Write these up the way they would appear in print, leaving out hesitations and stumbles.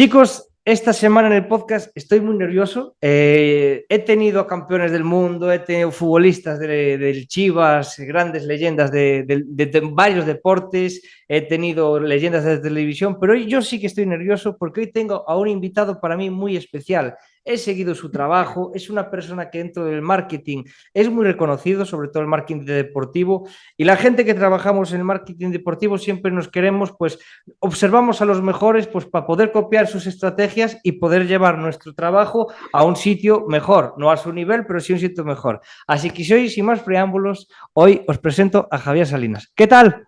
Chicos, esta semana en el podcast estoy muy nervioso. He tenido a campeones del mundo, he tenido futbolistas del Chivas, grandes leyendas de varios deportes, he tenido leyendas de televisión, pero hoy yo sí que estoy nervioso porque hoy tengo a un invitado para mí muy especial. He seguido su trabajo, es una persona que dentro del marketing es muy reconocido, sobre todo el marketing deportivo, y la gente que trabajamos en el marketing deportivo siempre nos queremos, pues observamos a los mejores pues para poder copiar sus estrategias y poder llevar nuestro trabajo a un sitio mejor, no a su nivel, pero sí a un sitio mejor. Así que si hoy, sin más preámbulos, hoy os presento a Javier Salinas. ¿Qué tal?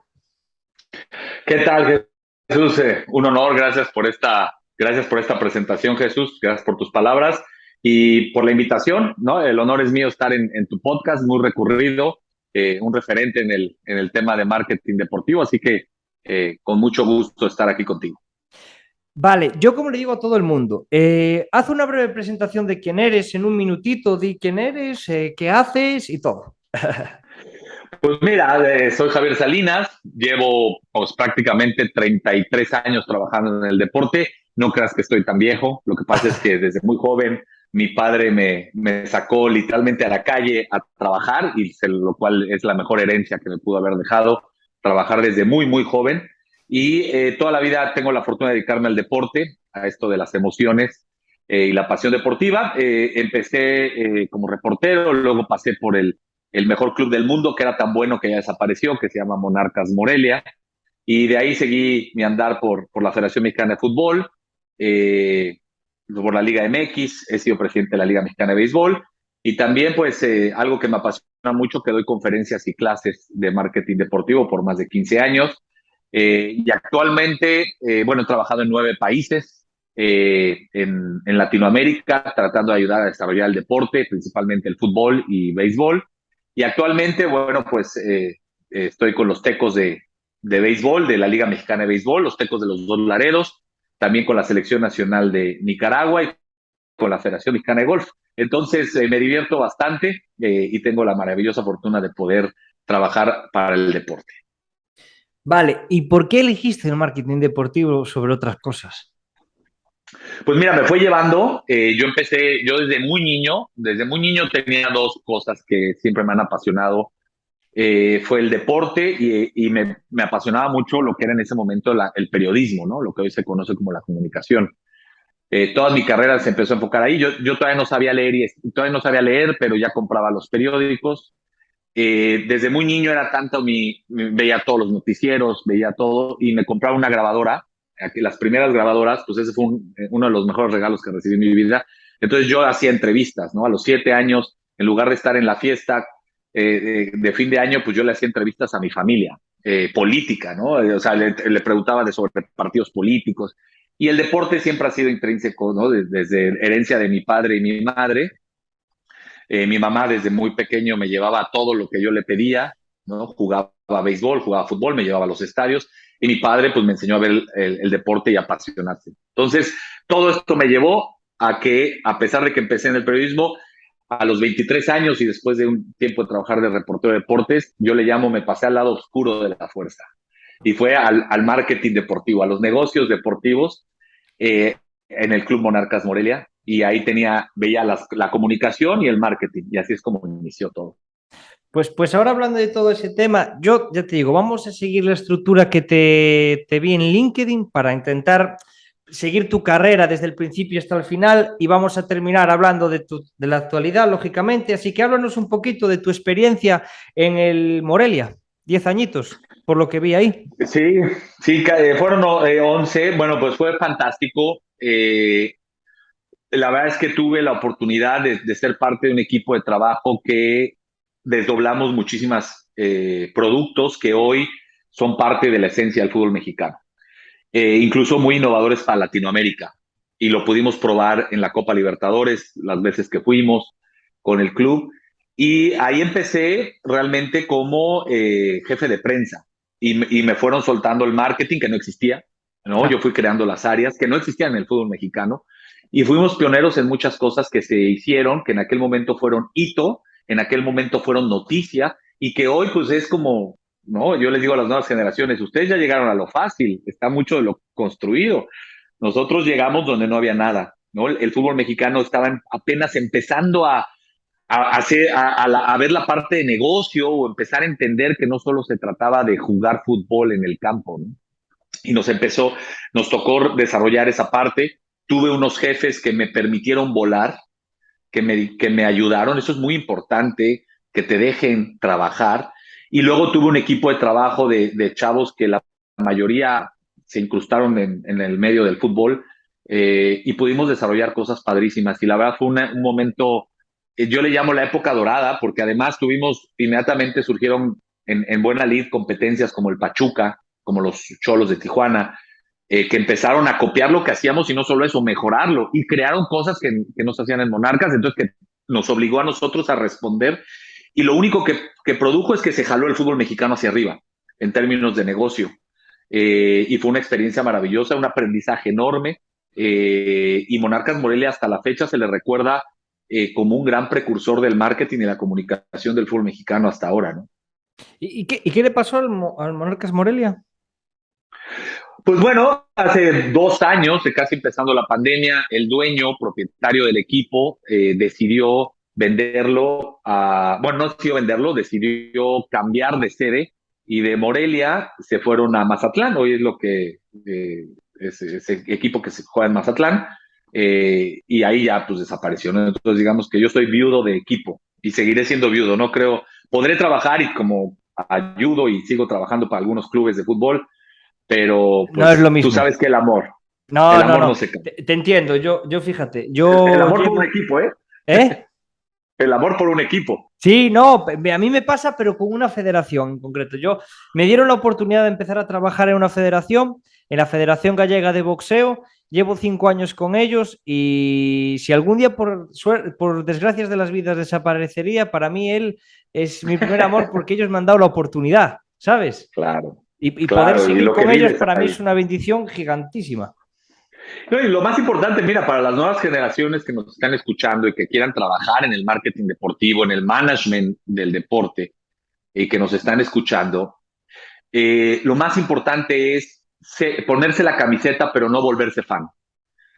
¿Qué tal, Jesús? Un honor, gracias por esta presentación, Jesús, gracias por tus palabras y por la invitación, ¿no? El honor es mío estar en tu podcast, muy recurrido, un referente en el tema de marketing deportivo, así que con mucho gusto estar aquí contigo. Vale, yo como le digo a todo el mundo, haz una breve presentación de quién eres en un minutito, di quién eres, qué haces y todo. Pues mira, soy Javier Salinas, llevo pues, prácticamente 33 años trabajando en el deporte. No creas que estoy tan viejo, lo que pasa es que desde muy joven mi padre me sacó literalmente a la calle a trabajar, lo cual es la mejor herencia que me pudo haber dejado, trabajar desde muy, muy joven. Y toda la vida tengo la fortuna de dedicarme al deporte, a esto de las emociones y la pasión deportiva. Empecé como reportero, luego pasé por el mejor club del mundo, que era tan bueno que ya desapareció, que se llama Monarcas Morelia. Y de ahí seguí mi andar por la Federación Mexicana de Fútbol, eh, por la Liga MX, he sido presidente de la Liga Mexicana de Béisbol. Y también, pues, algo que me apasiona mucho, que doy conferencias y clases de marketing deportivo por más de 15 años. Y actualmente, bueno, he trabajado en 9 países en Latinoamérica, tratando de ayudar a desarrollar el deporte, principalmente el fútbol y béisbol. Y actualmente, bueno, pues estoy con los Tecos de béisbol, de la Liga Mexicana de Béisbol, los Tecos de los Dos Laredos, también con la Selección Nacional de Nicaragua y con la Federación Mexicana de Golf. Entonces, me divierto bastante y tengo la maravillosa fortuna de poder trabajar para el deporte. Vale, ¿y por qué elegiste el marketing deportivo sobre otras cosas? Pues mira, me fue llevando, yo desde muy niño tenía dos cosas que siempre me han apasionado. Fue el deporte y me apasionaba mucho lo que era en ese momento el periodismo, ¿no? Lo que hoy se conoce como la comunicación. Toda mi carrera se empezó a enfocar ahí. Yo todavía no sabía leer todavía no sabía leer, pero ya compraba los periódicos. Desde muy niño era tanto veía todos los noticieros, veía todo y me compraba una grabadora. Aquí, las primeras grabadoras, pues ese fue uno de los mejores regalos que recibí en mi vida. Entonces yo hacía entrevistas, ¿no? A los 7 años, en lugar de estar en la fiesta de fin de año, pues yo le hacía entrevistas a mi familia, política, ¿no? O sea, le preguntaba sobre partidos políticos. Y el deporte siempre ha sido intrínseco, ¿no? Desde herencia de mi padre y mi madre. Mi mamá desde muy pequeño me llevaba a todo lo que yo le pedía, ¿no? Jugaba béisbol, jugaba fútbol, me llevaba a los estadios y mi padre pues me enseñó a ver el deporte y a apasionarse. Entonces, todo esto me llevó a que, a pesar de que empecé en el periodismo, a los 23 años y después de un tiempo de trabajar de reportero de deportes, yo le llamo, me pasé al lado oscuro de la fuerza. Y fue al marketing deportivo, a los negocios deportivos en el Club Monarcas Morelia y ahí veía la comunicación y el marketing y así es como inició todo. Pues ahora hablando de todo ese tema, yo ya te digo, vamos a seguir la estructura que te vi en LinkedIn para intentar seguir tu carrera desde el principio hasta el final y vamos a terminar hablando de la actualidad, lógicamente. Así que háblanos un poquito de tu experiencia en el Morelia, 10 añitos, por lo que vi ahí. Sí, sí, fueron 11, bueno, pues fue fantástico. La verdad es que tuve la oportunidad de ser parte de un equipo de trabajo que desdoblamos muchísimas productos que hoy son parte de la esencia del fútbol mexicano. Incluso muy innovadores para Latinoamérica. Y lo pudimos probar en la Copa Libertadores, las veces que fuimos con el club. Y ahí empecé realmente como jefe de prensa. Y me fueron soltando el marketing que no existía, ¿no? Yo Ah, fui creando las áreas que no existían en el fútbol mexicano. Y fuimos pioneros en muchas cosas que se hicieron, que en aquel momento fueron hito, en aquel momento fueron noticia, y que hoy pues es como, no, yo les digo a las nuevas generaciones, ustedes ya llegaron a lo fácil, está mucho de lo construido. Nosotros llegamos donde no había nada, ¿no? El fútbol mexicano estaba apenas empezando a ver la parte de negocio o empezar a entender que no solo se trataba de jugar fútbol en el campo, ¿no? Y nos tocó desarrollar esa parte. Tuve unos jefes que me permitieron volar, que me ayudaron. Eso es muy importante, que te dejen trabajar. Y luego tuve un equipo de trabajo de chavos que la mayoría se incrustaron en el medio del fútbol, y pudimos desarrollar cosas padrísimas. Y la verdad fue un momento, yo le llamo la época dorada, porque además inmediatamente surgieron en buena lid competencias como el Pachuca, como los Cholos de Tijuana, que empezaron a copiar lo que hacíamos y no solo eso, mejorarlo, y crearon cosas que no se hacían en Monarcas, entonces que nos obligó a nosotros a responder, y lo único que produjo es que se jaló el fútbol mexicano hacia arriba en términos de negocio, y fue una experiencia maravillosa, un aprendizaje enorme, y Monarcas Morelia hasta la fecha se le recuerda como un gran precursor del marketing y la comunicación del fútbol mexicano hasta ahora, ¿no? Y qué le pasó al Monarcas Morelia? Pues bueno, hace 2 años, casi empezando la pandemia, el dueño, propietario del equipo, decidió venderlo bueno, no decidió venderlo, decidió cambiar de sede, y de Morelia se fueron a Mazatlán. Hoy es lo que es ese equipo que se juega en Mazatlán, y ahí ya pues desapareció, ¿no? Entonces digamos que yo soy viudo de equipo y seguiré siendo viudo, no creo, podré trabajar y como ayudo y sigo trabajando para algunos clubes de fútbol, pero No es lo pues tú mismo. sabes que el No, no, amor no no. se cambia. Te entiendo. Yo fíjate, El yo amor por un llevo. equipo, ¿eh? ¿Eh? El amor por un equipo. Sí, no, a mí me pasa, pero con una federación en concreto. Me dieron la oportunidad de empezar a trabajar en una federación, en la Federación Gallega de Boxeo. Llevo 5 años con ellos y si algún día por desgracias de las vidas desaparecería, para mí él es mi primer amor porque ellos me han dado la oportunidad, ¿sabes? Claro, Y poder claro, y seguir lo que con ellos vives para mí ahí. es una bendición gigantísima. No, y lo más importante, mira, para las nuevas generaciones que nos están escuchando y que quieran trabajar en el marketing deportivo, en el management del deporte, y que nos están escuchando, lo más importante es ponerse la camiseta, pero no volverse fan.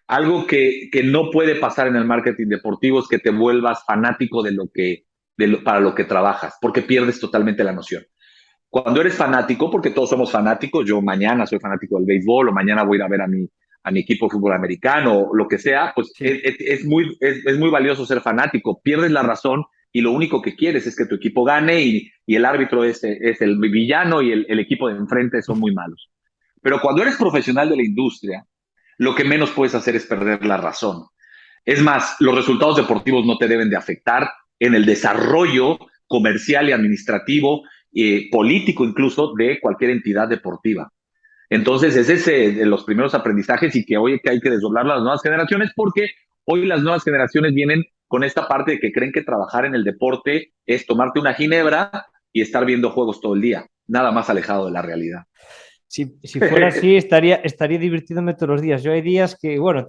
Algo que no puede pasar en el marketing deportivo es que te vuelvas fanático para lo que trabajas, porque pierdes totalmente la noción. Cuando eres fanático, porque todos somos fanáticos, yo mañana soy fanático del béisbol, o mañana voy a ir a ver a mi equipo de fútbol americano, o lo que sea, pues Sí. es muy valioso ser fanático. Pierdes la razón y lo único que quieres es que tu equipo gane, y el árbitro es el villano y el equipo de enfrente son muy malos. Pero cuando eres profesional de la industria, lo que menos puedes hacer es perder la razón. Es más, los resultados deportivos no te deben de afectar en el desarrollo comercial y administrativo, político incluso, de cualquier entidad deportiva. Entonces, es ese de los primeros aprendizajes, y que hoy hay que desdoblar las nuevas generaciones, porque hoy las nuevas generaciones vienen con esta parte de que creen que trabajar en el deporte es tomarte una ginebra y estar viendo juegos todo el día, nada más alejado de la realidad. Si fuera así, estaría divirtiéndome todos los días. Yo hay días que, bueno,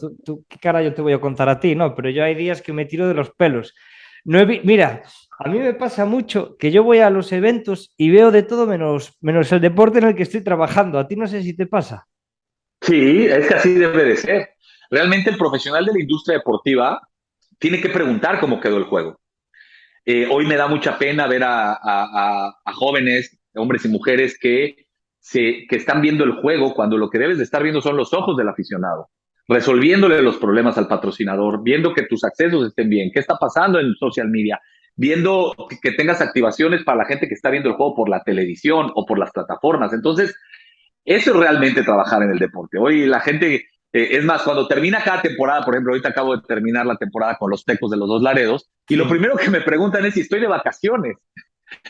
qué cara yo te voy a contar a ti, ¿no? Pero yo hay días que me tiro de los pelos. Mira, a mí me pasa mucho que yo voy a los eventos y veo de todo menos el deporte en el que estoy trabajando. A ti no sé si te pasa. Sí, es que así debe de ser. Realmente el profesional de la industria deportiva tiene que preguntar cómo quedó el juego. Hoy me da mucha pena ver a jóvenes, hombres y mujeres, que están viendo el juego cuando lo que debes de estar viendo son los ojos del aficionado, resolviéndole los problemas al patrocinador, viendo que tus accesos estén bien, qué está pasando en social media, viendo que tengas activaciones para la gente que está viendo el juego por la televisión o por las plataformas. Entonces, eso es realmente trabajar en el deporte. Hoy la gente, es más, cuando termina cada temporada, por ejemplo, ahorita acabo de terminar la temporada con los Tecos de los Dos Laredos, y lo Sí. primero que me preguntan es si estoy de vacaciones.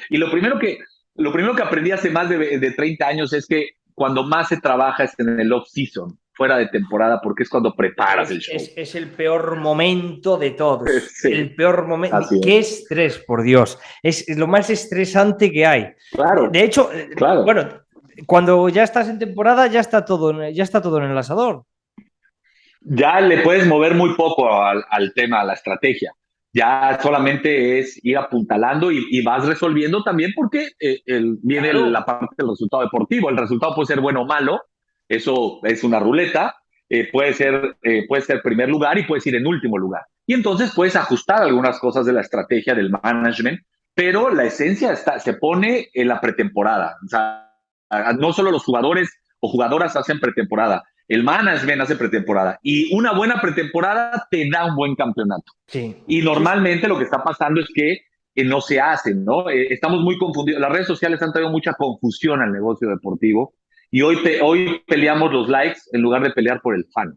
Y lo primero que aprendí hace más de 30 años es que cuando más se trabaja es en el off-season, fuera de temporada, porque es cuando preparas el show. Es el peor momento de todos. Sí, El peor momento. así Qué es. estrés, por Dios. Es lo más estresante que hay. De Claro, hecho, claro. bueno, cuando ya estás en temporada, ya está todo en el asador. Ya le puedes mover muy poco al tema, a la estrategia. Ya solamente es ir apuntalando, y vas resolviendo también, porque viene Claro. la parte del resultado deportivo. El resultado puede ser bueno o malo, eso es una ruleta, puede ser primer lugar y puedes ir en último lugar. Y entonces puedes ajustar algunas cosas de la estrategia del management, pero la esencia se pone en la pretemporada. O sea, no solo los jugadores o jugadoras hacen pretemporada, el management hace pretemporada. Y una buena pretemporada te da un buen campeonato. Sí, Y sí, normalmente lo que está pasando es que no se hacen, ¿no? Estamos muy confundidos. Las redes sociales han traído mucha confusión al negocio deportivo y hoy peleamos los likes en lugar de pelear por el fan.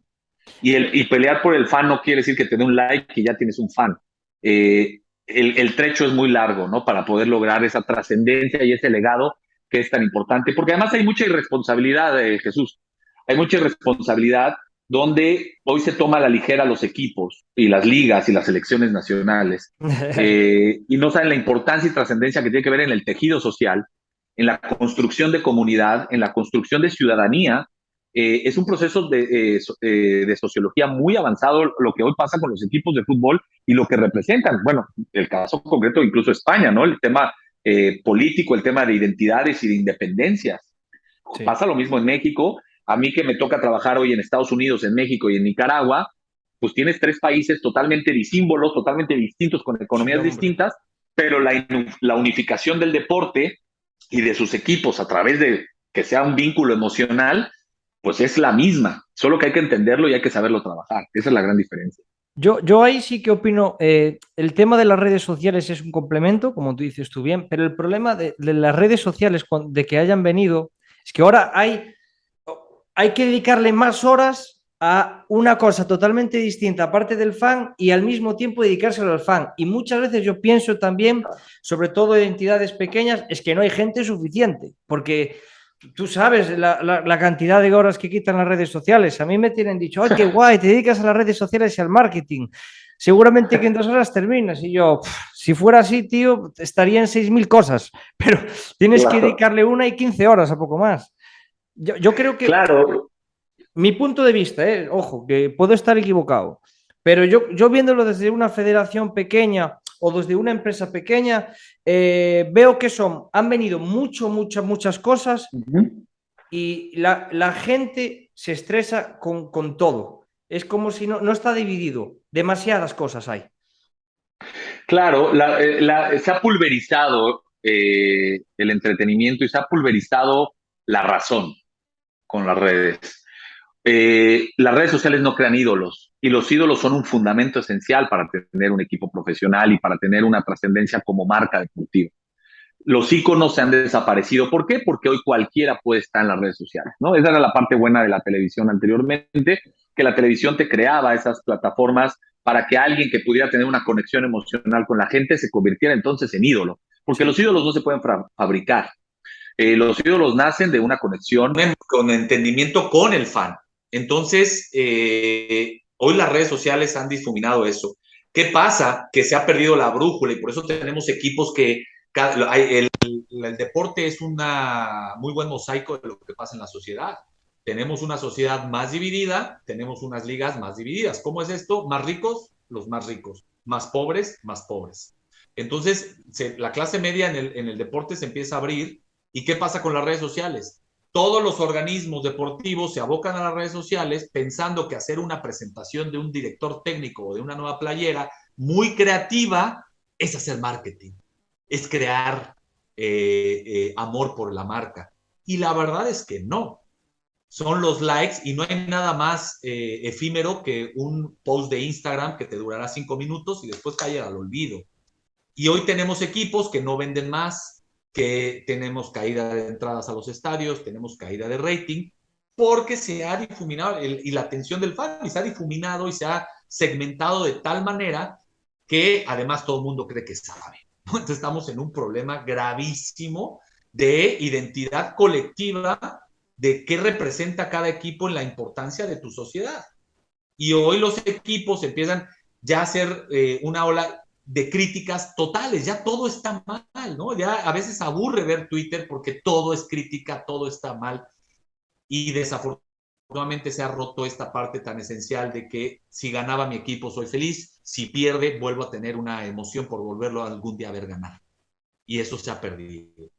Y pelear por el fan no quiere decir que te dé un like y ya tienes un fan. El trecho es muy largo, ¿no? Para poder lograr esa trascendencia y ese legado que es tan importante. Porque además hay mucha irresponsabilidad, Jesús. Hay mucha irresponsabilidad donde hoy se toma a la ligera los equipos y las ligas y las selecciones nacionales y no saben la importancia y trascendencia que tiene que ver en el tejido social, en la construcción de comunidad, en la construcción de ciudadanía. Es un proceso de sociología muy avanzado lo que hoy pasa con los equipos de fútbol y lo que representan. Bueno, el caso concreto incluso España, ¿no? El tema político, el tema de identidades y de independencias. sí. Pasa lo mismo en México. A mí que me toca trabajar hoy en Estados Unidos, en México y en Nicaragua, pues tienes tres países totalmente disímbolos, totalmente distintos, con Sí, economías hombre. distintas, pero la unificación del deporte y de sus equipos a través de que sea un vínculo emocional, pues es la misma, solo que hay que entenderlo y hay que saberlo trabajar. Esa es la gran diferencia. Yo ahí sí que opino, el tema de las redes sociales es un complemento, como tú dices tú bien, pero el problema de las redes sociales, de que hayan venido, es que ahora hay que dedicarle más horas a una cosa totalmente distinta, aparte del fan, y al mismo tiempo dedicárselo al fan. Y muchas veces yo pienso también, sobre todo en entidades pequeñas, es que no hay gente suficiente, porque tú sabes la cantidad de horas que quitan las redes sociales. A mí me tienen dicho, ¡ay, qué guay! Te dedicas a las redes sociales y al marketing. Seguramente que en 2 horas terminas. Y yo, si fuera así, tío, estaría en 6.000 cosas. Pero tienes que Claro, dedicarle 1 y 15 horas a poco más. Yo creo que claro. mi punto de vista, ojo, que puedo estar equivocado, pero yo viéndolo desde una federación pequeña o desde una empresa pequeña, veo que han venido muchas cosas Uh-huh. y la gente se estresa con todo. Es como si no está dividido. Demasiadas cosas hay. Claro, se ha pulverizado el entretenimiento y se ha pulverizado la razón con las redes. Las redes sociales no crean ídolos y los ídolos son un fundamento esencial para tener un equipo profesional y para tener una trascendencia como marca deportiva. Los íconos se han desaparecido. ¿Por qué? Porque hoy cualquiera puede estar en las redes sociales, ¿no? Esa era la parte buena de la televisión anteriormente, que la televisión te creaba esas plataformas para que alguien que pudiera tener una conexión emocional con la gente se convirtiera entonces en ídolo, porque los Sí. ídolos no se pueden fabricar. Los ídolos nacen de una conexión con entendimiento con el fan. Entonces, hoy las redes sociales han difuminado eso. ¿Qué pasa? Que se ha perdido la brújula y por eso tenemos equipos que el deporte es un muy buen mosaico de lo que pasa en la sociedad. Tenemos una sociedad más dividida, tenemos unas ligas más divididas. ¿Cómo es esto? Más ricos, los más ricos. Más pobres, más pobres. Entonces, la clase media en el deporte se empieza a abrir. ¿Y qué pasa con las redes sociales? Todos los organismos deportivos se abocan a las redes sociales pensando que hacer una presentación de un director técnico o de una nueva playera muy creativa es hacer marketing, es crear amor por la marca. Y la verdad es que no. Son los likes y no hay nada más efímero que un post de Instagram que te durará 5 minutos y después cae al olvido. Y hoy tenemos equipos que no venden más, que tenemos caída de entradas a los estadios, tenemos caída de rating, porque se ha difuminado y la atención del fan y se ha difuminado y se ha segmentado de tal manera que además todo el mundo cree que sabe. Entonces estamos en un problema gravísimo de identidad colectiva, de qué representa cada equipo en la importancia de tu sociedad. Y hoy los equipos empiezan ya a hacer una ola de críticas totales, ya todo está mal, ¿no? Ya a veces aburre ver Twitter porque todo es crítica, todo está mal y desafortunadamente se ha roto esta parte tan esencial de que si ganaba mi equipo soy feliz, si pierde vuelvo a tener una emoción por volverlo algún día a ver ganar y eso se ha perdido.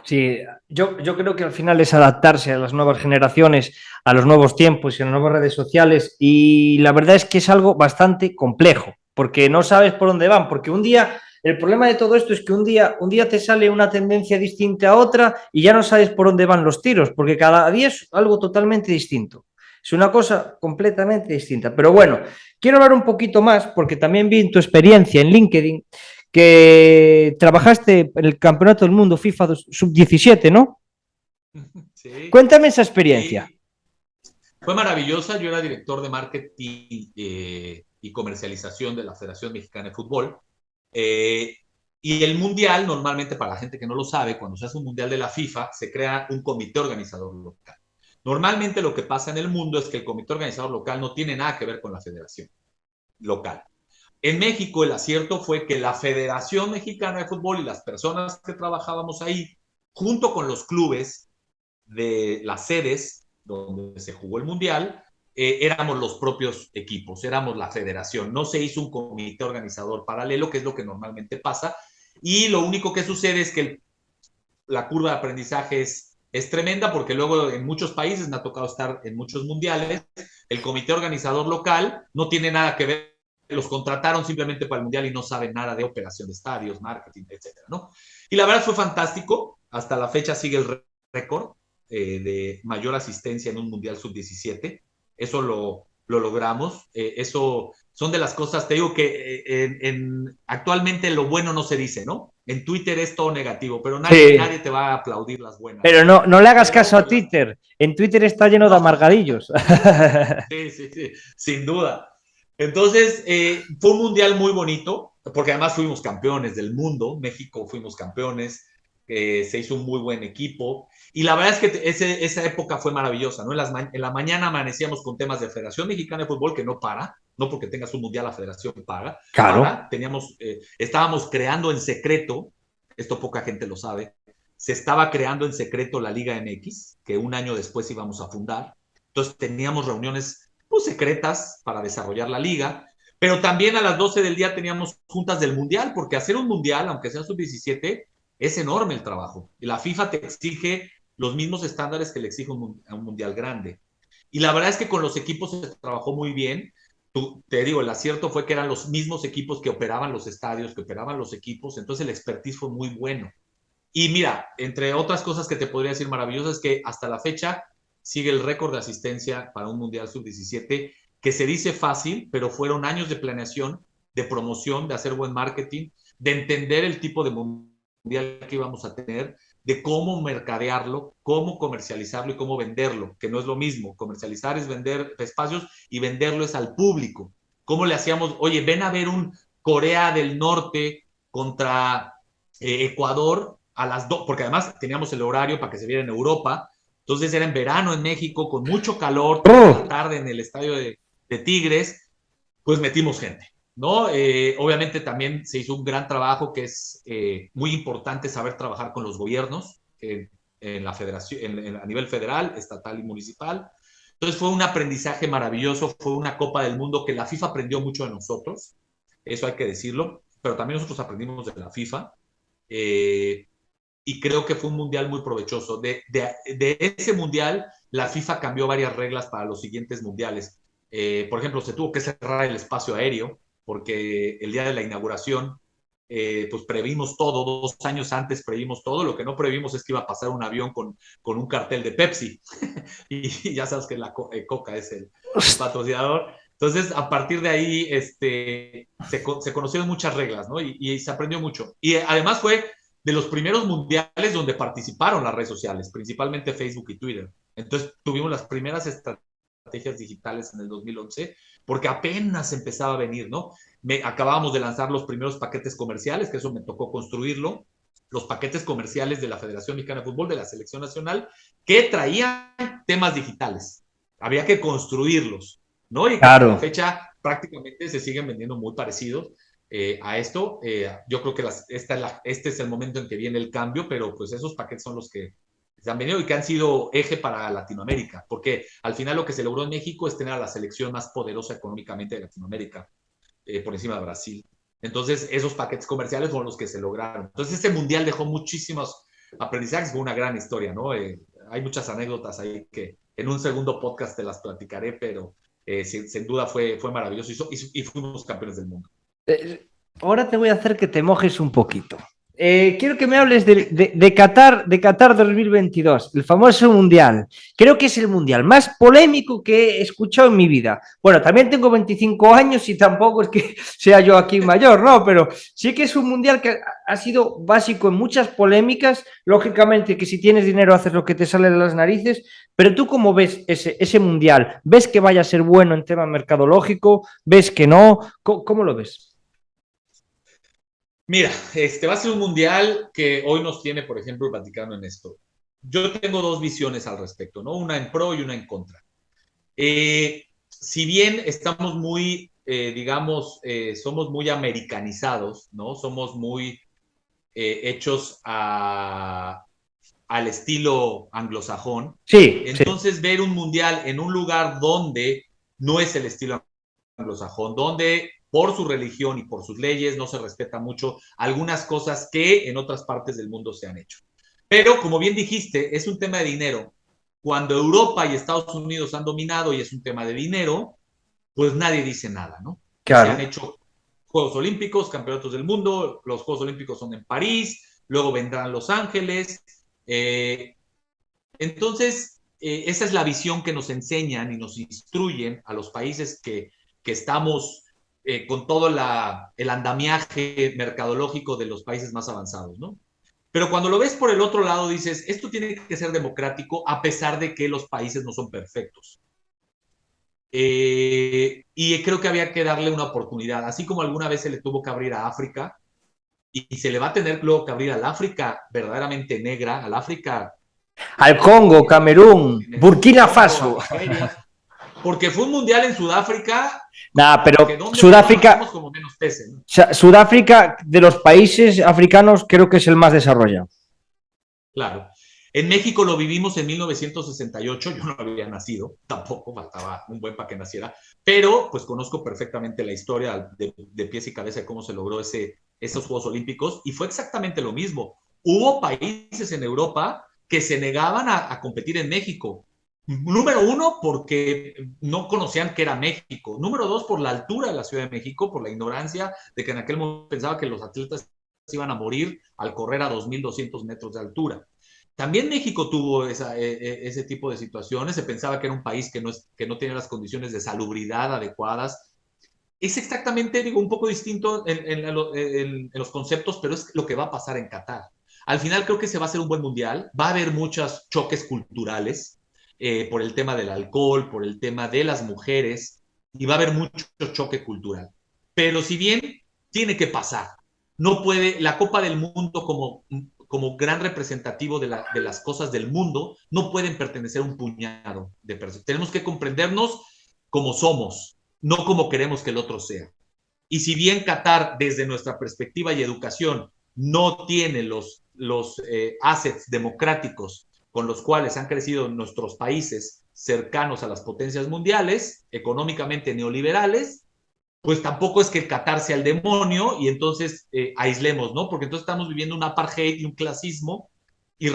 Sí, yo creo que al final es adaptarse a las nuevas generaciones, a los nuevos tiempos y a las nuevas redes sociales y la verdad es que es algo bastante complejo porque no sabes por dónde van, porque un día, el problema de todo esto es que un día te sale una tendencia distinta a otra y ya no sabes por dónde van los tiros, porque cada día es algo totalmente distinto. Es una cosa completamente distinta. Pero bueno, quiero hablar un poquito más porque también vi en tu experiencia en LinkedIn que trabajaste en el Campeonato del Mundo FIFA Sub-17, ¿no? Sí, Cuéntame esa experiencia. sí, fue maravillosa. Yo era director de marketing y comercialización de la Federación Mexicana de Fútbol. Eh, y el mundial, normalmente para la gente que no lo sabe, cuando se hace un mundial de la FIFA, se crea un comité organizador local. Normalmente lo que pasa en el mundo es que el comité organizador local no tiene nada que ver con la federación local. En México el acierto fue que la Federación Mexicana de Fútbol y las personas que trabajábamos ahí, junto con los clubes de las sedes donde se jugó el Mundial, éramos los propios equipos, éramos la federación. No se hizo un comité organizador paralelo, que es lo que normalmente pasa, y lo único que sucede es que la curva de aprendizaje es tremenda porque luego en muchos países me ha tocado estar en muchos mundiales, el comité organizador local no tiene nada que ver, los contrataron simplemente para el mundial y no saben nada de operación de estadios, marketing, etcétera, ¿no? Y la verdad fue fantástico, hasta la fecha sigue el récord de mayor asistencia en un mundial sub-17, eso lo logramos, eso son de las cosas, te digo que actualmente lo bueno no se dice, ¿no? En Twitter es todo negativo, pero Sí, nadie te va a aplaudir las buenas, pero ¿no? no le hagas Pero caso a pues las... Twitter. En Twitter está lleno de No, amargadillos. sí, sí, sí, sin duda. Entonces, fue un mundial muy bonito, porque además fuimos campeones del mundo, México fuimos campeones, se hizo un muy buen equipo, y la verdad es que esa época fue maravillosa, ¿no? En la mañana amanecíamos con temas de Federación Mexicana de Fútbol, que no para, no porque tengas un mundial la federación Claro. estábamos creando en secreto, esto poca gente lo sabe, se estaba creando en secreto la Liga MX, que un año después íbamos a fundar, entonces teníamos reuniones pues, secretas para desarrollar la liga, pero también a las 12 del día teníamos juntas del mundial, porque hacer un mundial, aunque sea sub-17, es enorme el trabajo. Y la FIFA te exige los mismos estándares que le exige a un mundial grande. Y la verdad es que con los equipos se trabajó muy bien. Te digo, el acierto fue que eran los mismos equipos que operaban los estadios, que operaban los equipos, entonces el expertise fue muy bueno. Y mira, entre otras cosas que te podría decir maravillosas es que hasta la fecha sigue el récord de asistencia para un Mundial Sub-17, que se dice fácil, pero fueron años de planeación, de promoción, de hacer buen marketing, de entender el tipo de Mundial que íbamos a tener, de cómo mercadearlo, cómo comercializarlo y cómo venderlo, que no es lo mismo. Comercializar es vender espacios y venderlo es al público. ¿Cómo le hacíamos? Oye, ven a ver un Corea del Norte contra Ecuador a las 2, porque además teníamos el horario para que se viera en Europa, entonces era en verano en México, con mucho calor, 3 de la Oh, tarde en el estadio de Tigres, pues metimos gente, ¿no? Obviamente también se hizo un gran trabajo que es muy importante saber trabajar con los gobiernos en la federación, a nivel federal, estatal y municipal. Entonces fue un aprendizaje maravilloso, fue una Copa del Mundo que la FIFA aprendió mucho de nosotros, eso hay que decirlo, pero también nosotros aprendimos de la FIFA. Eh, y creo que fue un mundial muy provechoso. De ese mundial, la FIFA cambió varias reglas para los siguientes mundiales. Por ejemplo, se tuvo que cerrar el espacio aéreo porque el día de la inauguración, pues previmos todo, 2 años antes previmos todo, lo que no previmos es que iba a pasar un avión con un cartel de Pepsi y ya sabes que la Coca es el patrocinador. Entonces, a partir de ahí, se conocieron muchas reglas, ¿no? Y se aprendió mucho. Y además fue de los primeros mundiales donde participaron las redes sociales, principalmente Facebook y Twitter. Entonces tuvimos las primeras estrategias digitales en el 2011, porque apenas empezaba a venir, ¿no? Acabábamos de lanzar los primeros paquetes comerciales, que eso me tocó construirlo, los paquetes comerciales de la Federación Mexicana de Fútbol, de la Selección Nacional, que traían temas digitales. Había que construirlos, ¿no? Y que hasta la claro. fecha prácticamente se siguen vendiendo muy parecidos a esto. Yo creo que este es el momento en que viene el cambio, pero pues esos paquetes son los que se han venido y que han sido eje para Latinoamérica, porque al final lo que se logró en México es tener a la selección más poderosa económicamente de Latinoamérica, por encima de Brasil. Entonces, esos paquetes comerciales fueron los que se lograron. Entonces, este mundial dejó muchísimos, aprendizajes, fue una gran historia, ¿no? Hay muchas anécdotas ahí que en un segundo podcast te las platicaré, pero sin duda fue maravilloso y fuimos campeones del mundo. Ahora te voy a hacer que te mojes un poquito. Quiero que me hables de Qatar 2022, el famoso mundial. Creo que es el mundial más polémico que he escuchado en mi vida. Bueno, también tengo 25 años y tampoco es que sea yo aquí mayor, ¿no? Pero sí que es un mundial que ha sido básico en muchas polémicas. Lógicamente que si tienes dinero haces lo que te sale de las narices, pero tú cómo ves ese mundial? ¿Ves que vaya a ser bueno en tema mercadológico? ¿Ves que no? ¿Cómo lo ves? Mira, va a ser un mundial que hoy nos tiene, por ejemplo, platicando en esto. Yo tengo dos visiones al respecto, ¿no? Una en pro y una en contra. Si bien estamos muy, digamos, somos muy americanizados, ¿no? Somos muy hechos al estilo anglosajón. Sí, sí. Entonces, ver un mundial en un lugar donde no es el estilo anglosajón, donde por su religión y por sus leyes no se respeta mucho algunas cosas que en otras partes del mundo se han hecho. Pero, como bien dijiste, es un tema de dinero. Cuando Europa y Estados Unidos han dominado y es un tema de dinero, pues nadie dice nada, ¿no? Claro. Se han hecho Juegos Olímpicos, campeonatos del mundo, los Juegos Olímpicos son en París, luego vendrán Los Ángeles. Entonces, esa es la visión que nos enseñan y nos instruyen a los países que estamos con todo el andamiaje mercadológico de los países más avanzados, ¿no? Pero cuando lo ves por el otro lado, dices, esto tiene que ser democrático a pesar de que los países no son perfectos. Y creo que había que darle una oportunidad, así como alguna vez se le tuvo que abrir a África, y se le va a tener luego que abrir al África verdaderamente negra, al África... Al Congo, Camerún, Burkina Faso. Porque fue un mundial en Sudáfrica. Nah, pero Sudáfrica, como menos pese, ¿no? Sudáfrica, de los países africanos, creo que es el más desarrollado. Claro. En México lo vivimos en 1968, yo no había nacido, tampoco faltaba un buen para que naciera, pero pues conozco perfectamente la historia de pies y cabeza de cómo se logró esos Juegos Olímpicos, y fue exactamente lo mismo. Hubo países en Europa que se negaban a competir en México. Número uno, porque no conocían que era México. Número dos, por la altura de la Ciudad de México, por la ignorancia de que en aquel momento pensaba que los atletas iban a morir al correr a 2,200 metros de altura. También México tuvo ese tipo de situaciones. Se pensaba que era un país que no tenía las condiciones de salubridad adecuadas. Es exactamente, digo, un poco distinto en los conceptos, pero es lo que va a pasar en Qatar. Al final creo que se va a hacer un buen mundial. Va a haber muchos choques culturales por el tema del alcohol, por el tema de las mujeres, y va a haber mucho choque cultural. Pero si bien tiene que pasar, no puede, la Copa del Mundo como gran representativo de las cosas del mundo, no pueden pertenecer a un puñado de personas. Tenemos que comprendernos como somos, no como queremos que el otro sea. Y si bien Qatar, desde nuestra perspectiva y educación, no tiene los assets democráticos con los cuales han crecido nuestros países cercanos a las potencias mundiales, económicamente neoliberales, pues tampoco es que el Qatar sea el demonio y entonces aislemos, ¿no? Porque entonces estamos viviendo un apartheid y un clasismo y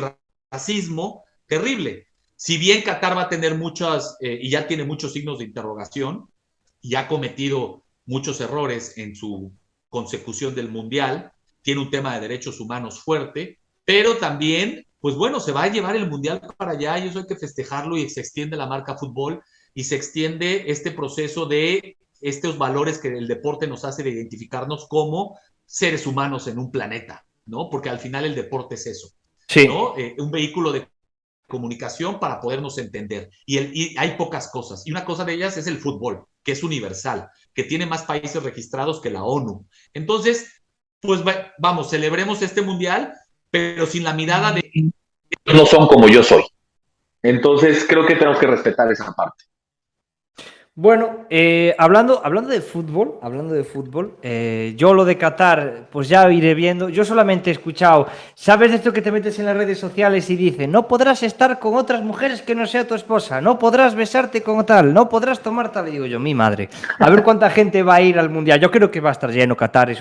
racismo terrible. Si bien Qatar va a tener muchas, y ya tiene muchos signos de interrogación, y ha cometido muchos errores en su consecución del Mundial, tiene un tema de derechos humanos fuerte, pero también, pues bueno, se va a llevar el Mundial para allá y eso hay que festejarlo y se extiende la marca fútbol y se extiende este proceso de estos valores que el deporte nos hace de identificarnos como seres humanos en un planeta, ¿no? Porque al final el deporte es eso, sí, ¿no? Un vehículo de comunicación para podernos entender. Y hay pocas cosas. Y una cosa de ellas es el fútbol, que es universal, que tiene más países registrados que la ONU. Entonces, pues vamos, celebremos este mundial, pero sin la mirada de... No son como yo soy. Entonces, creo que tenemos que respetar esa parte. Bueno, hablando de fútbol, yo lo de Qatar, pues ya iré viendo. Yo solamente he escuchado, ¿sabes de esto que te metes en las redes sociales y dice, no podrás estar con otras mujeres que no sea tu esposa, no podrás besarte con tal, no podrás tomar tal? Y digo yo, mi madre, a ver cuánta gente va a ir al Mundial. Yo creo que va a estar lleno Qatar,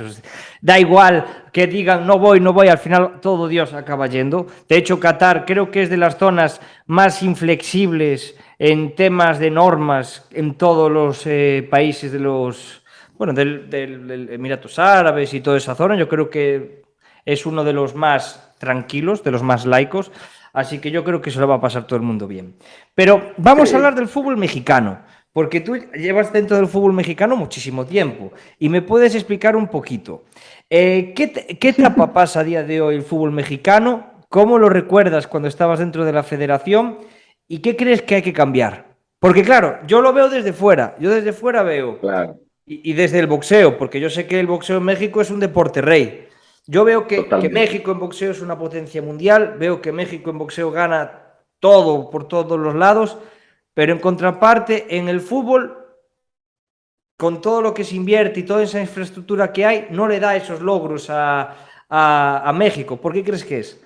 da igual que digan, no voy, no voy, al final todo Dios acaba yendo. De hecho, Qatar creo que es de las zonas más inflexibles en temas de normas en todos los países de los, bueno, del Emiratos Árabes y toda esa zona. Yo creo que es uno de los más tranquilos, de los más laicos, así que yo creo que se lo va a pasar todo el mundo bien. Pero vamos a hablar del fútbol mexicano, porque tú llevas dentro del fútbol mexicano muchísimo tiempo y me puedes explicar un poquito. ¿Qué etapa pasa a día de hoy el fútbol mexicano? ¿Cómo lo recuerdas cuando estabas dentro de la federación? ¿Y qué crees que hay que cambiar? Porque claro, yo lo veo desde fuera, yo desde fuera veo, Claro, y desde el boxeo, porque yo sé que el boxeo en México es un deporte rey. Yo veo que totalmente. México en boxeo es una potencia mundial, veo que México en boxeo gana todo por todos los lados, pero en contraparte, en el fútbol, con todo lo que se invierte y toda esa infraestructura que hay, no le da esos logros a México. ¿Por qué crees que es?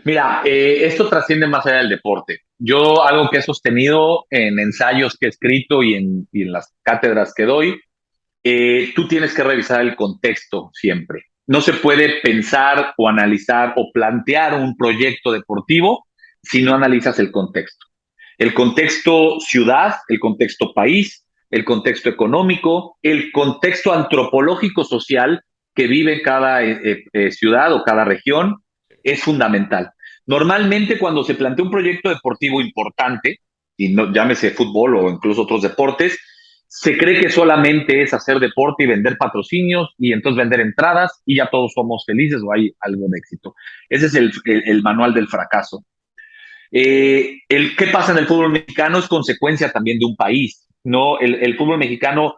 Mira, esto trasciende más allá del deporte. Yo algo que he sostenido en ensayos que he escrito y en las cátedras que doy, tú tienes que revisar el contexto siempre. No se puede pensar o analizar o plantear un proyecto deportivo si no analizas el contexto. El contexto ciudad, el contexto país, el contexto económico, el contexto antropológico social que vive cada ciudad o cada región es fundamental. Normalmente cuando se plantea un proyecto deportivo importante, y no, llámese fútbol o incluso otros deportes, se cree que solamente es hacer deporte y vender patrocinios y entonces vender entradas y ya todos somos felices o hay algo de éxito. Ese es el manual del fracaso. ¿Qué pasa en el fútbol mexicano? Es consecuencia también de un país, ¿no? El fútbol mexicano,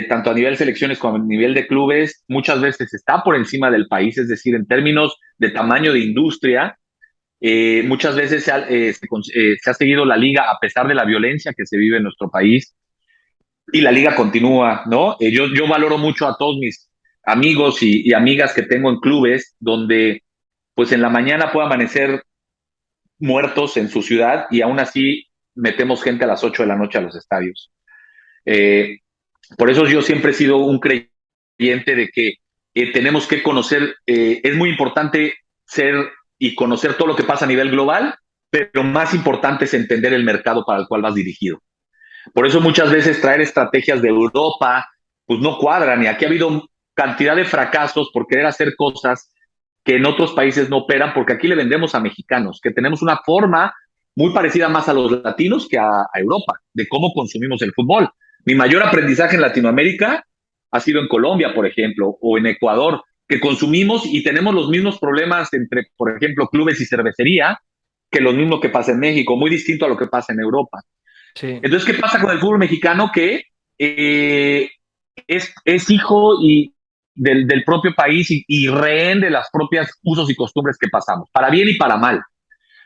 tanto a nivel de selecciones como a nivel de clubes, muchas veces está por encima del país, es decir, en términos de tamaño de industria, muchas veces se ha seguido la liga a pesar de la violencia que se vive en nuestro país y la liga continúa, ¿no? Yo valoro mucho a todos mis amigos y amigas que tengo en clubes donde pues en la mañana puede amanecer muertos en su ciudad y aún así metemos gente a las 8 de la noche a los estadios. Eh, por eso yo siempre he sido un creyente de que tenemos que conocer, es muy importante ser y conocer todo lo que pasa a nivel global, pero más importante es entender el mercado para el cual vas dirigido. Por eso muchas veces traer estrategias de Europa, pues no cuadran y aquí ha habido cantidad de fracasos por querer hacer cosas que en otros países no operan, porque aquí le vendemos a mexicanos, que tenemos una forma muy parecida más a los latinos que a Europa, de cómo consumimos el fútbol. Mi mayor aprendizaje en Latinoamérica ha sido en Colombia, por ejemplo, o en Ecuador, que consumimos y tenemos los mismos problemas entre, por ejemplo, clubes y cervecería, que lo mismo que pasa en México, muy distinto a lo que pasa en Europa. Sí. Entonces, ¿qué pasa con el fútbol mexicano? Que es hijo del propio país y rehén de las propias usos y costumbres que pasamos, para bien y para mal.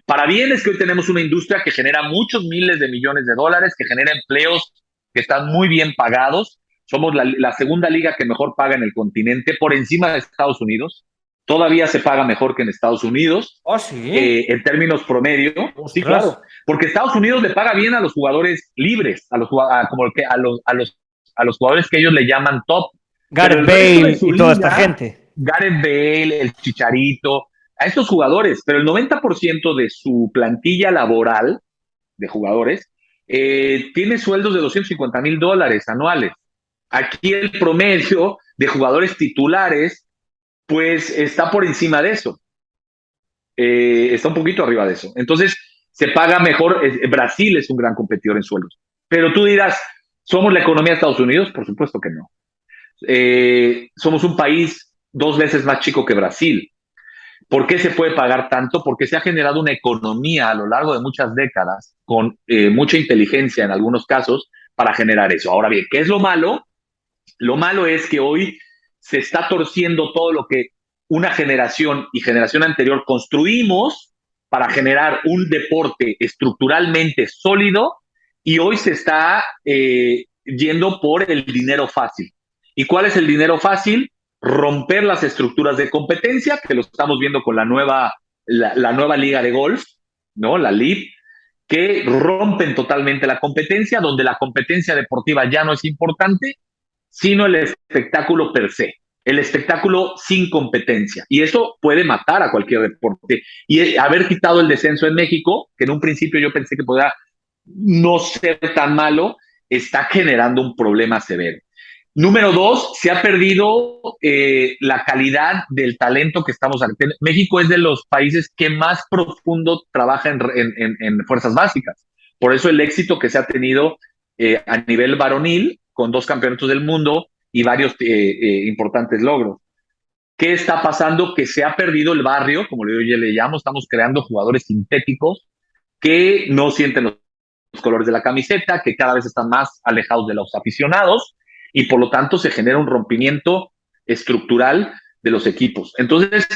Para bien es que hoy tenemos una industria que genera muchos miles de millones de dólares, que genera empleos que están muy bien pagados. Somos la segunda liga que mejor paga en el continente, por encima de Estados Unidos. Todavía se paga mejor que en Estados Unidos, Oh, sí. en términos promedio. Sí, Ostras. claro, porque Estados Unidos le paga bien a los jugadores libres, a los jugadores que ellos le llaman top, pero Gareth el resto de Bale su y toda esta liga, gente. Gareth Bale, el Chicharito, a estos jugadores, pero el 90% de su plantilla laboral de jugadores tiene sueldos de $250,000 anuales. Aquí el promedio de jugadores titulares, pues está por encima de eso, está un poquito arriba de eso. Entonces, se paga mejor. Brasil es un gran competidor en sueldos. Pero tú dirás, ¿somos la economía de Estados Unidos? Por supuesto que no. Somos un país 2 veces más chico que Brasil. ¿Por qué se puede pagar tanto? Porque se ha generado una economía a lo largo de muchas décadas con mucha inteligencia en algunos casos para generar eso. Ahora bien, ¿qué es lo malo? Lo malo es que hoy se está torciendo todo lo que una generación y generación anterior construimos para generar un deporte estructuralmente sólido y hoy se está yendo por el dinero fácil. ¿Y cuál es el dinero fácil? Romper las estructuras de competencia, que lo estamos viendo con la nueva liga de golf, ¿no? La LIV, que rompen totalmente la competencia, donde la competencia deportiva ya no es importante, sino el espectáculo per se, el espectáculo sin competencia. Y eso puede matar a cualquier deporte. Y haber quitado el descenso en México, que en un principio yo pensé que podía no ser tan malo, está generando un problema severo. Número dos, se ha perdido la calidad del talento que estamos aquí. México es de los países que más profundo trabaja en fuerzas básicas. Por eso el éxito que se ha tenido a nivel varonil, con 2 campeonatos del mundo y varios importantes logros. ¿Qué está pasando? Que se ha perdido el barrio, como yo le llamo, estamos creando jugadores sintéticos que no sienten los colores de la camiseta, que cada vez están más alejados de los aficionados y por lo tanto se genera un rompimiento estructural de los equipos. Entonces,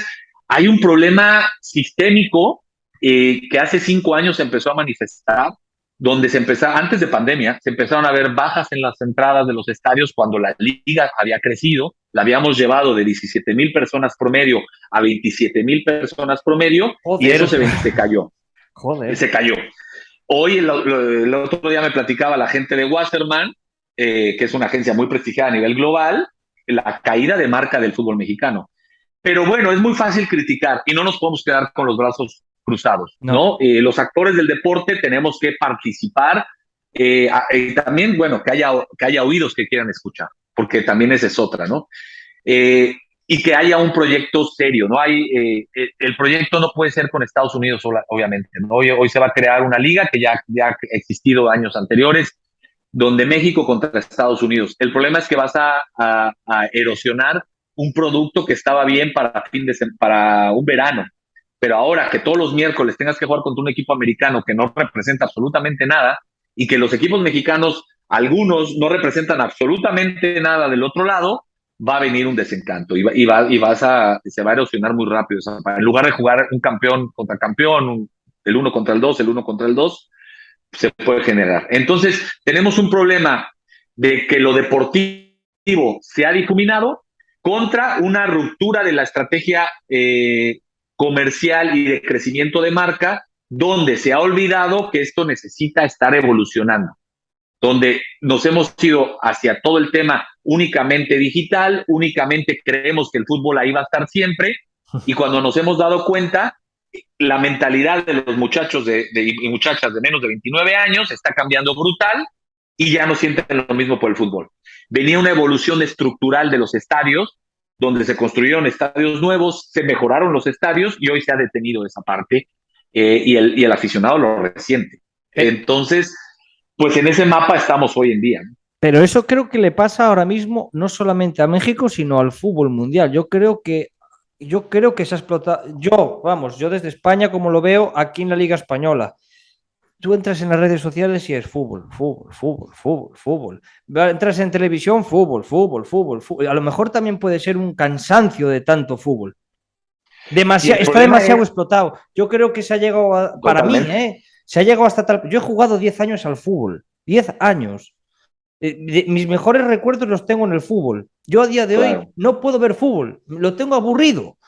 hay un problema sistémico que hace 5 años se empezó a manifestar, donde antes de pandemia, se empezaron a ver bajas en las entradas de los estadios cuando la liga había crecido, la habíamos llevado de 17,000 personas promedio a 27,000 personas promedio. Joder. Y eso se cayó. Joder. Se cayó. Hoy, el otro día me platicaba la gente de Wasserman, que es una agencia muy prestigiada a nivel global, la caída de marca del fútbol mexicano. Pero bueno, es muy fácil criticar y no nos podemos quedar con los brazos cruzados, ¿no? Los actores del deporte tenemos que participar y también, bueno, que haya oídos que quieran escuchar, porque también esa es otra, ¿no? Y que haya un proyecto serio, ¿no? El proyecto no puede ser con Estados Unidos, obviamente, ¿no? Hoy se va a crear una liga que ya ha existido años anteriores, donde México contra Estados Unidos. El problema es que vas a erosionar un producto que estaba bien para un verano, pero ahora que todos los miércoles tengas que jugar contra un equipo americano que no representa absolutamente nada y que los equipos mexicanos, algunos no representan absolutamente nada del otro lado, va a venir un desencanto y se va a erosionar muy rápido. O sea, en lugar de jugar un campeón contra campeón, el 1 contra el 2, el 1 contra el 2, se puede generar. Entonces, tenemos un problema de que lo deportivo se ha difuminado contra una ruptura de la estrategia comercial y de crecimiento de marca, donde se ha olvidado que esto necesita estar evolucionando, donde nos hemos ido hacia todo el tema únicamente digital, únicamente creemos que el fútbol ahí va a estar siempre, y cuando nos hemos dado cuenta, la mentalidad de los muchachos y muchachas de menos de 29 años está cambiando brutal y ya no sienten lo mismo por el fútbol. Venía una evolución estructural de los estadios, donde se construyeron estadios nuevos, se mejoraron los estadios y hoy se ha detenido esa parte y el aficionado lo resiente. Entonces, pues en ese mapa estamos hoy en día, ¿no? Pero eso creo que le pasa ahora mismo no solamente a México, sino al fútbol mundial. Yo creo que se ha explotado. Yo desde España, como lo veo, aquí en la Liga Española, tú entras en las redes sociales y es fútbol, fútbol, fútbol, fútbol, fútbol. Entras en televisión, fútbol, fútbol, fútbol, fútbol. A lo mejor también puede ser un cansancio de tanto fútbol. Está demasiado explotado. Yo creo que se ha llegado para mí, se ha llegado hasta tal. Yo he jugado 10 años al fútbol, 10 años. Mis mejores recuerdos los tengo en el fútbol. Yo a día de hoy no puedo ver fútbol, lo tengo aburrido.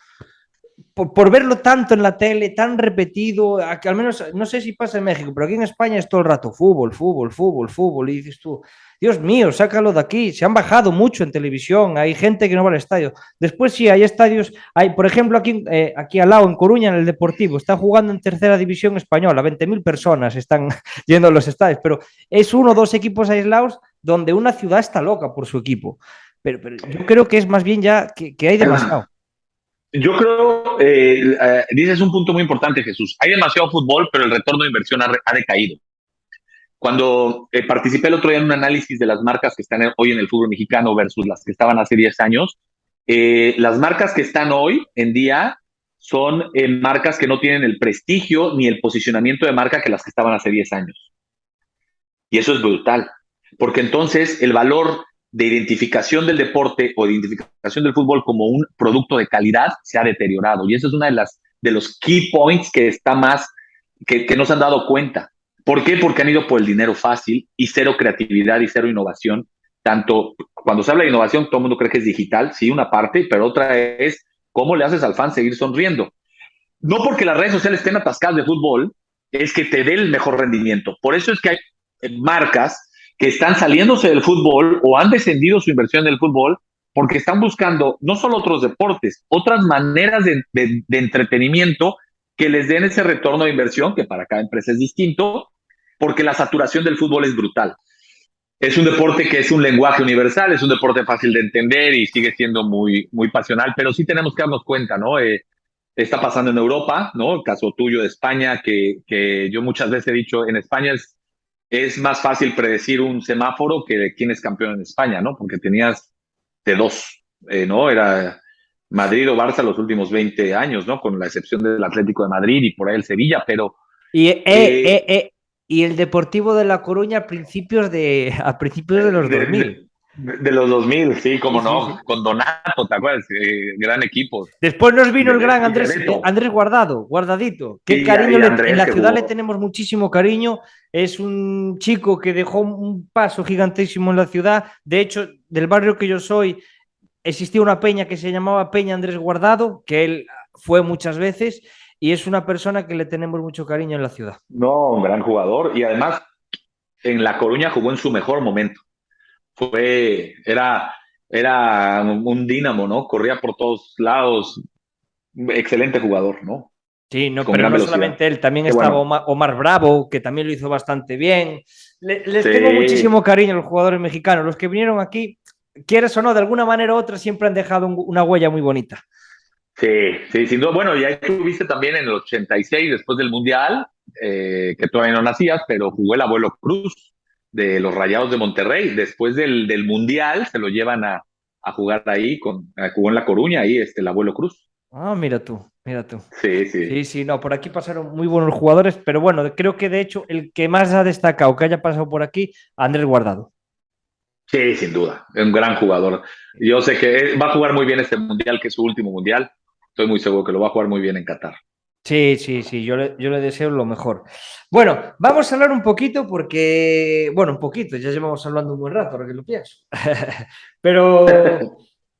Por verlo tanto en la tele, tan repetido, que al menos, no sé si pasa en México, pero aquí en España es todo el rato fútbol, fútbol, fútbol, fútbol, y dices tú, Dios mío, sácalo de aquí. Se han bajado mucho en televisión, hay gente que no va al estadio. Después sí, hay estadios, por ejemplo, aquí al lado, en Coruña, en el Deportivo, está jugando en tercera división española, 20,000 personas están yendo a los estadios, pero es 1 o 2 equipos aislados donde una ciudad está loca por su equipo. Pero yo creo que es más bien ya que hay demasiado. Yo creo, dices un punto muy importante, Jesús. Hay demasiado fútbol, pero el retorno de inversión ha decaído. Cuando participé el otro día en un análisis de las marcas que están hoy en el fútbol mexicano versus las que estaban hace 10 años, las marcas que están hoy en día son marcas que no tienen el prestigio ni el posicionamiento de marca que las que estaban hace 10 años. Y eso es brutal, porque entonces el valor de identificación del deporte o de identificación del fútbol como un producto de calidad se ha deteriorado. Y eso es una de los key points que está más, que no se han dado cuenta. ¿Por qué? Porque han ido por el dinero fácil y cero creatividad y cero innovación. Tanto cuando se habla de innovación, todo el mundo cree que es digital, sí, una parte, pero otra es cómo le haces al fan seguir sonriendo. No porque las redes sociales estén atascadas de fútbol, es que te dé el mejor rendimiento. Por eso es que hay marcas que están saliéndose del fútbol o han descendido su inversión del fútbol porque están buscando no solo otros deportes, otras maneras de entretenimiento que les den ese retorno de inversión, que para cada empresa es distinto, porque la saturación del fútbol es brutal. Es un deporte que es un lenguaje universal, es un deporte fácil de entender y sigue siendo muy, muy pasional, pero sí tenemos que darnos cuenta, ¿no? Está pasando en Europa, ¿no? El caso tuyo de España, que yo muchas veces he dicho, en España es más fácil predecir un semáforo que de quién es campeón en España, ¿no? Porque tenías de dos, ¿no? Era Madrid o Barça los últimos 20 años, ¿no? Con la excepción del Atlético de Madrid y por ahí el Sevilla, pero... Y, y el Deportivo de La Coruña a principios de los 2000. De los 2000, sí, cómo Sí, no, sí, sí. con Donato, ¿te acuerdas? Gran equipo. Después nos vino el gran Beto. Andrés Guardadito. Qué Y, cariño, y Andrés, en la que ciudad jugó. le tenemos muchísimo cariño. Es un chico que dejó un paso gigantísimo en la ciudad. De hecho, del barrio que yo soy, existía una peña que se llamaba Peña Andrés Guardado, que él fue muchas veces, y es una persona que le tenemos mucho cariño en la ciudad. No, un gran jugador. Y además, en La Coruña jugó en su mejor momento. Era un dínamo, ¿no? Corría por todos lados. Excelente jugador, ¿no? Sí, no, Con pero gran no velocidad. solamente él, también Qué estaba bueno. Omar Bravo, que también lo hizo bastante bien. Les tengo Sí, muchísimo cariño a los jugadores mexicanos. Los que vinieron aquí, quieres o no, de alguna manera u otra, siempre han dejado una huella muy bonita. sí, sí, sin duda. Bueno, y ahí estuviste también en el 86, después del Mundial, que todavía no nacías, pero jugó el abuelo Cruz de los Rayados de Monterrey. Después del Mundial se lo llevan a jugar ahí, jugó en La Coruña, ahí el abuelo Cruz. Ah, mira tú, mira tú. Sí, Sí, sí, sí, no, por aquí pasaron muy buenos jugadores, pero bueno, creo que de hecho el que más ha destacado que haya pasado por aquí, Andrés Guardado. sí, sin duda. Es un gran jugador. Yo sé que va a jugar muy bien este Mundial, que es su último Mundial. Estoy muy seguro que lo va a jugar muy bien en Qatar. Sí, sí, sí, yo le deseo lo mejor. Bueno, vamos a hablar un poquito porque, bueno, un poquito, ya llevamos hablando un buen rato, ahora que lo pienso. Pero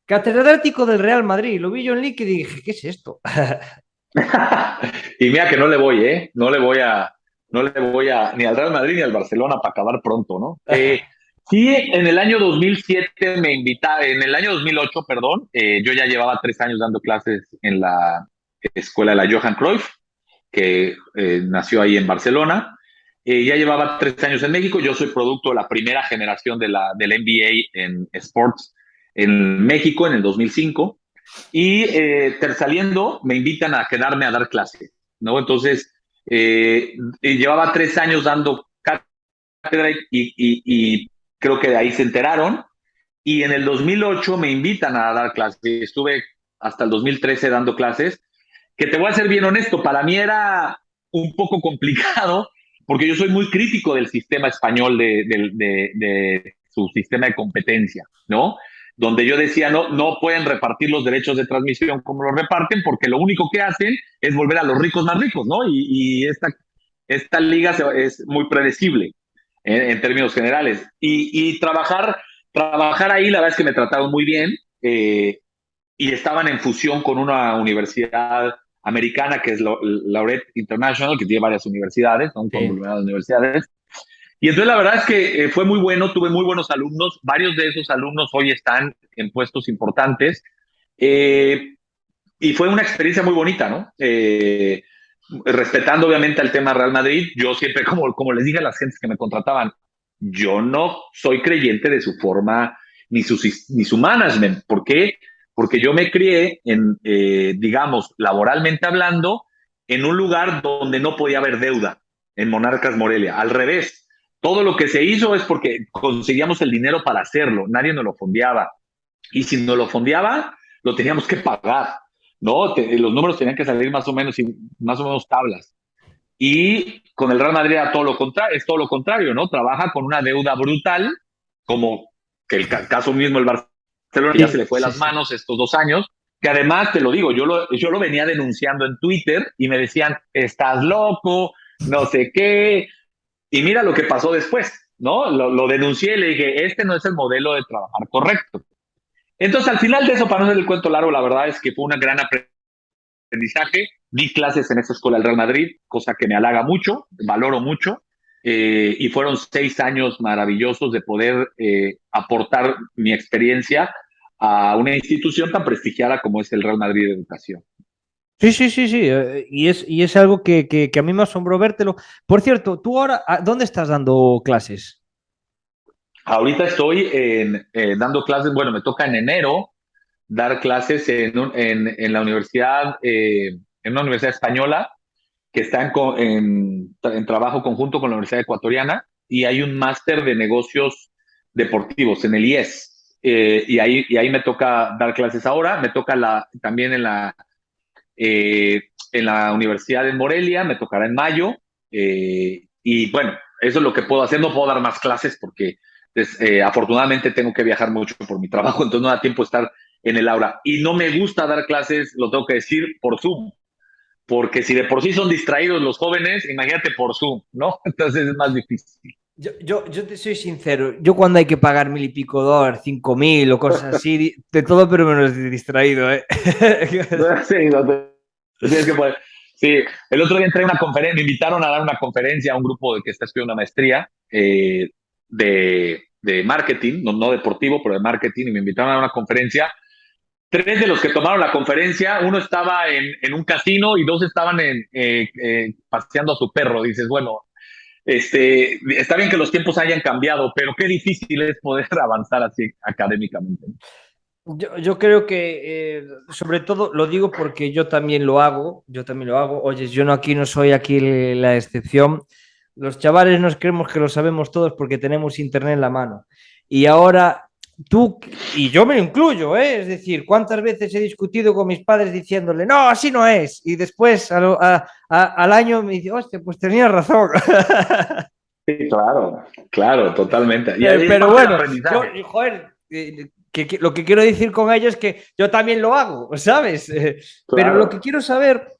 catedrático del Real Madrid, lo vi yo en League y dije, ¿qué es esto? Y mira que no le voy, ¿eh? No le voy a ni al Real Madrid ni al Barcelona para acabar pronto, ¿no? Sí, en el año 2007 en el año 2008, perdón, yo ya llevaba 3 años dando clases en la escuela de la Johan Cruyff, que nació ahí en Barcelona. Ya llevaba 3 años en México. Yo soy producto de la primera generación del NBA en Sports en México en el 2005. Y saliendo me invitan a quedarme a dar clase, ¿no? Entonces, llevaba 3 años dando cátedra y creo que de ahí se enteraron. Y en el 2008 me invitan a dar clases. Estuve hasta el 2013 dando clases, que te voy a ser bien honesto, para mí era un poco complicado, porque yo soy muy crítico del sistema español, de su sistema de competencia, ¿no? Donde yo decía, no, no pueden repartir los derechos de transmisión como lo reparten, porque lo único que hacen es volver a los ricos más ricos, ¿no? Y esta liga es muy predecible en términos generales. Y trabajar ahí, la verdad es que me trataron muy bien, y estaban en fusión con una universidad americana que es Laureate International, que tiene varias universidades, ¿no? Un Sí. conglomerado de universidades. Y entonces la verdad es que fue muy bueno, tuve muy buenos alumnos, varios de esos alumnos hoy están en puestos importantes, eh, y fue una experiencia muy bonita, ¿no? Respetando obviamente el tema Real Madrid, yo siempre, como les dije a las gentes que me contrataban, yo no soy creyente de su forma ni su management. ¿Por qué? Porque yo me crié digamos, laboralmente hablando, en un lugar donde no podía haber deuda, en Monarcas Morelia. Al revés, todo lo que se hizo es porque conseguíamos el dinero para hacerlo, nadie nos lo fondeaba. Y si nos lo fondeaba, lo teníamos que pagar, ¿no? Los números tenían que salir más o menos tablas. Y con el Real Madrid era todo lo contrario, es todo lo contrario, ¿no? Trabaja con una deuda brutal, como que el caso mismo el Barcelona ya se Sí, le fue de sí, las sí. manos estos 2 años, que además, te lo digo, yo lo venía denunciando en Twitter y me decían, estás loco, no sé qué. Y mira lo que pasó después, ¿no? Lo denuncié y le dije, este no es el modelo de trabajar correcto. Entonces, al final de eso, para no hacer el cuento largo, la verdad es que fue una gran aprendizaje. Di clases en esa escuela del Real Madrid, cosa que me halaga mucho, valoro mucho, y fueron 6 años maravillosos de poder aportar mi experiencia a una institución tan prestigiada como es el Real Madrid de Educación. Sí, sí, sí, sí. Y es algo que a mí me asombró vértelo. Por cierto, tú ahora, ¿dónde estás dando clases? Ahorita estoy dando clases, bueno, me toca en enero dar clases en la universidad, en una universidad española que está en trabajo conjunto con la Universidad Ecuatoriana, y hay un máster de negocios deportivos en el IES. Y ahí me toca dar clases ahora, me toca también en la Universidad de Morelia, me tocará en mayo, y bueno, eso es lo que puedo hacer. No puedo dar más clases porque afortunadamente tengo que viajar mucho por mi trabajo, entonces no da tiempo de estar en el aula. Y no me gusta dar clases, lo tengo que decir, por Zoom, porque si de por sí son distraídos los jóvenes, imagínate por Zoom, ¿no? Entonces es más difícil. Yo te soy sincero, yo cuando hay que pagar mil y pico dólares, 5.000 o cosas así, de todo pero menos distraído, ¿eh? Sí, no tienes que poner. Sí, el otro día entré a una conferencia, me invitaron a dar una conferencia a un grupo que está estudiando una maestría de marketing, no deportivo, pero de marketing, y me invitaron a dar una conferencia. 3 de los que tomaron la conferencia, uno estaba en un casino y 2 estaban paseando a su perro. Dices, bueno, está bien que los tiempos hayan cambiado, pero qué difícil es poder avanzar así académicamente. Yo creo que, sobre todo, lo digo porque yo también lo hago. Oye, yo no aquí no soy aquí la excepción. Los chavales nos creemos que lo sabemos todos porque tenemos internet en la mano. Y ahora tú, y yo me lo incluyo, ¿eh? Es decir, ¿cuántas veces he discutido con mis padres diciéndole, no, así no es? Y después al año me dice, hostia, pues tenías razón. Sí, claro, claro, totalmente. Y ahí es Pero parte del bueno, yo, aprendizaje. joder, lo que quiero decir con ello es que yo también lo hago, ¿sabes? Pero lo que Claro. quiero saber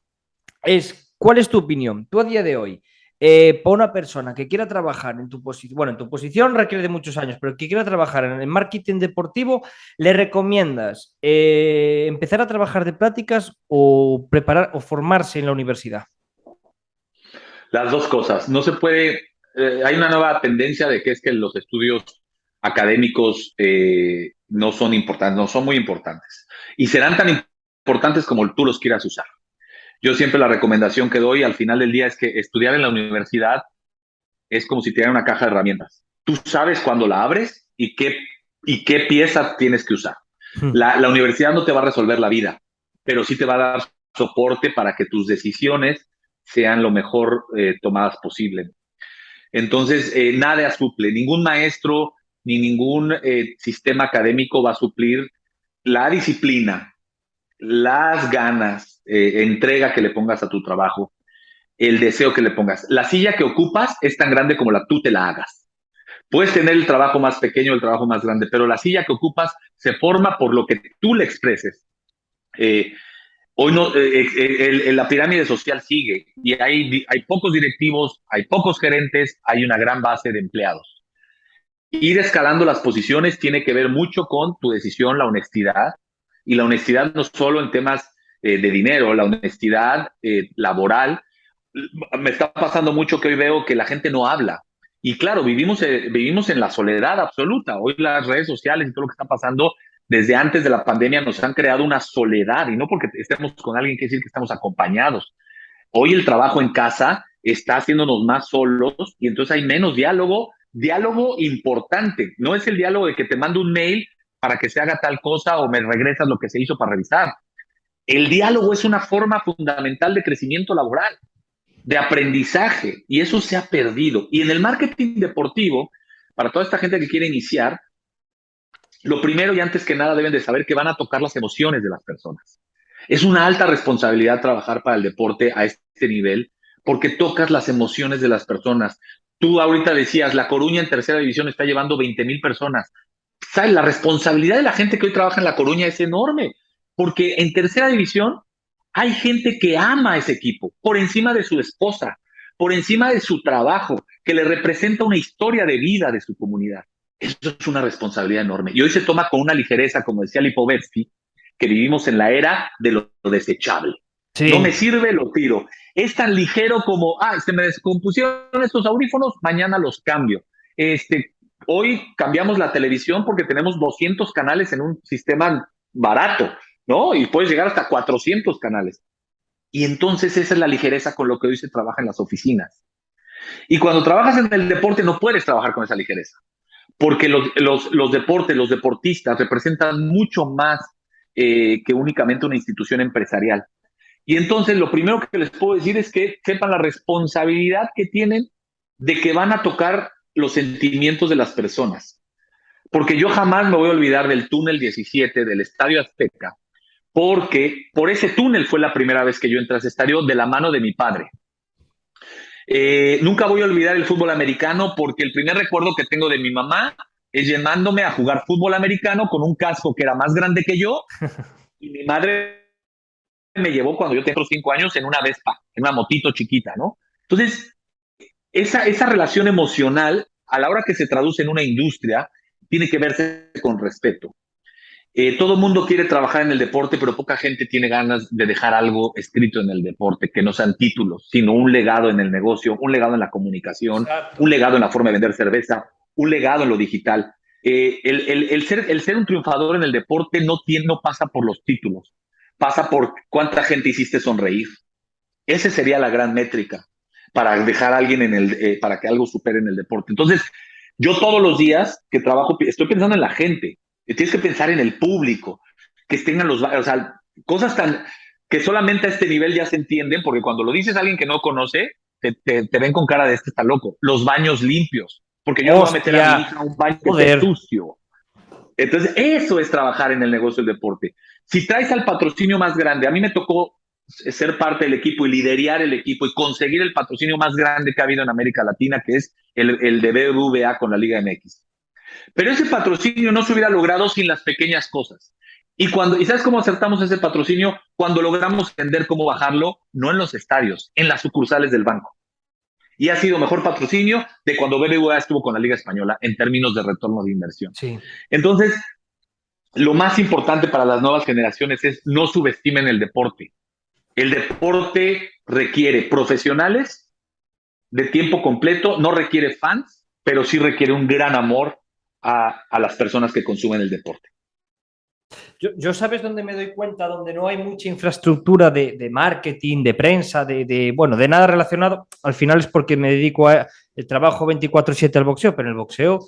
es, ¿cuál es tu opinión? Tú a día de hoy, para una persona que quiera trabajar en tu posición, bueno, en tu posición requiere de muchos años, pero que quiera trabajar en el marketing deportivo, ¿le recomiendas empezar a trabajar de prácticas o preparar o formarse en la universidad? Las dos cosas. No se puede, hay una nueva tendencia de que es que los estudios académicos no son importantes, no son muy importantes. Y serán tan importantes como tú los quieras usar. Yo siempre la recomendación que doy al final del día es que estudiar en la universidad es como si te dieran una caja de herramientas. Tú sabes cuándo la abres y qué piezas tienes que usar. La universidad no te va a resolver la vida, pero sí te va a dar soporte para que tus decisiones sean lo mejor tomadas posible. Entonces, nada suple, ningún maestro ni ningún sistema académico va a suplir la disciplina, las ganas, entrega que le pongas a tu trabajo, el deseo que le pongas. La silla que ocupas es tan grande como tú te la hagas. Puedes tener el trabajo más pequeño, el trabajo más grande, pero la silla que ocupas se forma por lo que tú le expreses. Eh, Hoy no, la pirámide social sigue y hay pocos directivos, hay pocos gerentes, hay una gran base de empleados. Ir escalando las posiciones tiene que ver mucho con tu decisión, la honestidad, y la honestidad no solo en temas de dinero, la honestidad laboral. Me está pasando mucho que hoy veo que la gente no habla. Y claro, vivimos en la soledad absoluta. Hoy las redes sociales y todo lo que está pasando desde antes de la pandemia nos han creado una soledad, y no porque estemos con alguien quiere decir que estamos acompañados. Hoy el trabajo en casa está haciéndonos más solos y entonces hay menos diálogo. Diálogo importante, no es el diálogo de que te mando un mail para que se haga tal cosa o me regresas lo que se hizo para revisar. El diálogo es una forma fundamental de crecimiento laboral, de aprendizaje, y eso se ha perdido. Y en el marketing deportivo, para toda esta gente que quiere iniciar, lo primero y antes que nada deben de saber que van a tocar las emociones de las personas. Es una alta responsabilidad trabajar para el deporte a este nivel porque tocas las emociones de las personas. Tú ahorita decías, La Coruña en tercera división está llevando 20,000 personas. ¿Sabes? La responsabilidad de la gente que hoy trabaja en La Coruña es enorme, porque en tercera división hay gente que ama a ese equipo por encima de su esposa, por encima de su trabajo, que le representa una historia de vida de su comunidad. Eso es una responsabilidad enorme. Y hoy se toma con una ligereza, como decía Lipovetsky, que vivimos en la era de lo desechable. Sí. No me sirve, lo tiro. Es tan ligero como, se me descompusieron estos audífonos, mañana los cambio. Hoy cambiamos la televisión porque tenemos 200 canales en un sistema barato, ¿no? Y puedes llegar hasta 400 canales. Y entonces esa es la ligereza con lo que hoy se trabaja en las oficinas. Y cuando trabajas en el deporte no puedes trabajar con esa ligereza, porque los deportes, los deportistas representan mucho más que únicamente una institución empresarial. Y entonces lo primero que les puedo decir es que sepan la responsabilidad que tienen de que van a tocar los sentimientos de las personas. Porque yo jamás me voy a olvidar del túnel 17 del Estadio Azteca, porque por ese túnel fue la primera vez que yo entré a ese estadio de la mano de mi padre. Nunca voy a olvidar el fútbol americano, porque el primer recuerdo que tengo de mi mamá es llevándome a jugar fútbol americano con un casco que era más grande que yo, y mi madre me llevó cuando yo tenía 5 años en una Vespa, en una motito chiquita, ¿no? Entonces, esa relación emocional, a la hora que se traduce en una industria, tiene que verse con respeto. Todo el mundo quiere trabajar en el deporte, pero poca gente tiene ganas de dejar algo escrito en el deporte, que no sean títulos, sino un legado en el negocio, un legado en la comunicación, exacto, un legado en la forma de vender cerveza, un legado en lo digital. El ser un triunfador en el deporte no pasa por los títulos, pasa por cuánta gente hiciste sonreír. Esa sería la gran métrica para dejar a alguien para que algo supere en el deporte. Entonces, yo todos los días que trabajo, estoy pensando en la gente. Tienes que pensar en el público, que tengan cosas que solamente a este nivel ya se entienden, porque cuando lo dices a alguien que no conoce, te ven con cara de está loco. Los baños limpios, porque yo no voy a meter a mi hija a un baño que esté sucio. Entonces, eso es trabajar en el negocio del deporte. Si traes al patrocinio más grande, a mí me tocó ser parte del equipo y liderar el equipo y conseguir el patrocinio más grande que ha habido en América Latina, que es el de BBVA con la Liga MX. Pero ese patrocinio no se hubiera logrado sin las pequeñas cosas. ¿Y sabes cómo acertamos ese patrocinio? Cuando logramos entender cómo bajarlo, no en los estadios, en las sucursales del banco. Y ha sido mejor patrocinio de cuando BBVA estuvo con la Liga Española en términos de retorno de inversión. Sí. Entonces, lo más importante para las nuevas generaciones es no subestimen el deporte. El deporte requiere profesionales de tiempo completo, no requiere fans, pero sí requiere un gran amor a las personas que consumen el deporte. Yo sabes dónde me doy cuenta, donde no hay mucha infraestructura de marketing, de prensa, de nada relacionado. Al final es porque me dedico a el trabajo 24/7 al boxeo, pero en el boxeo,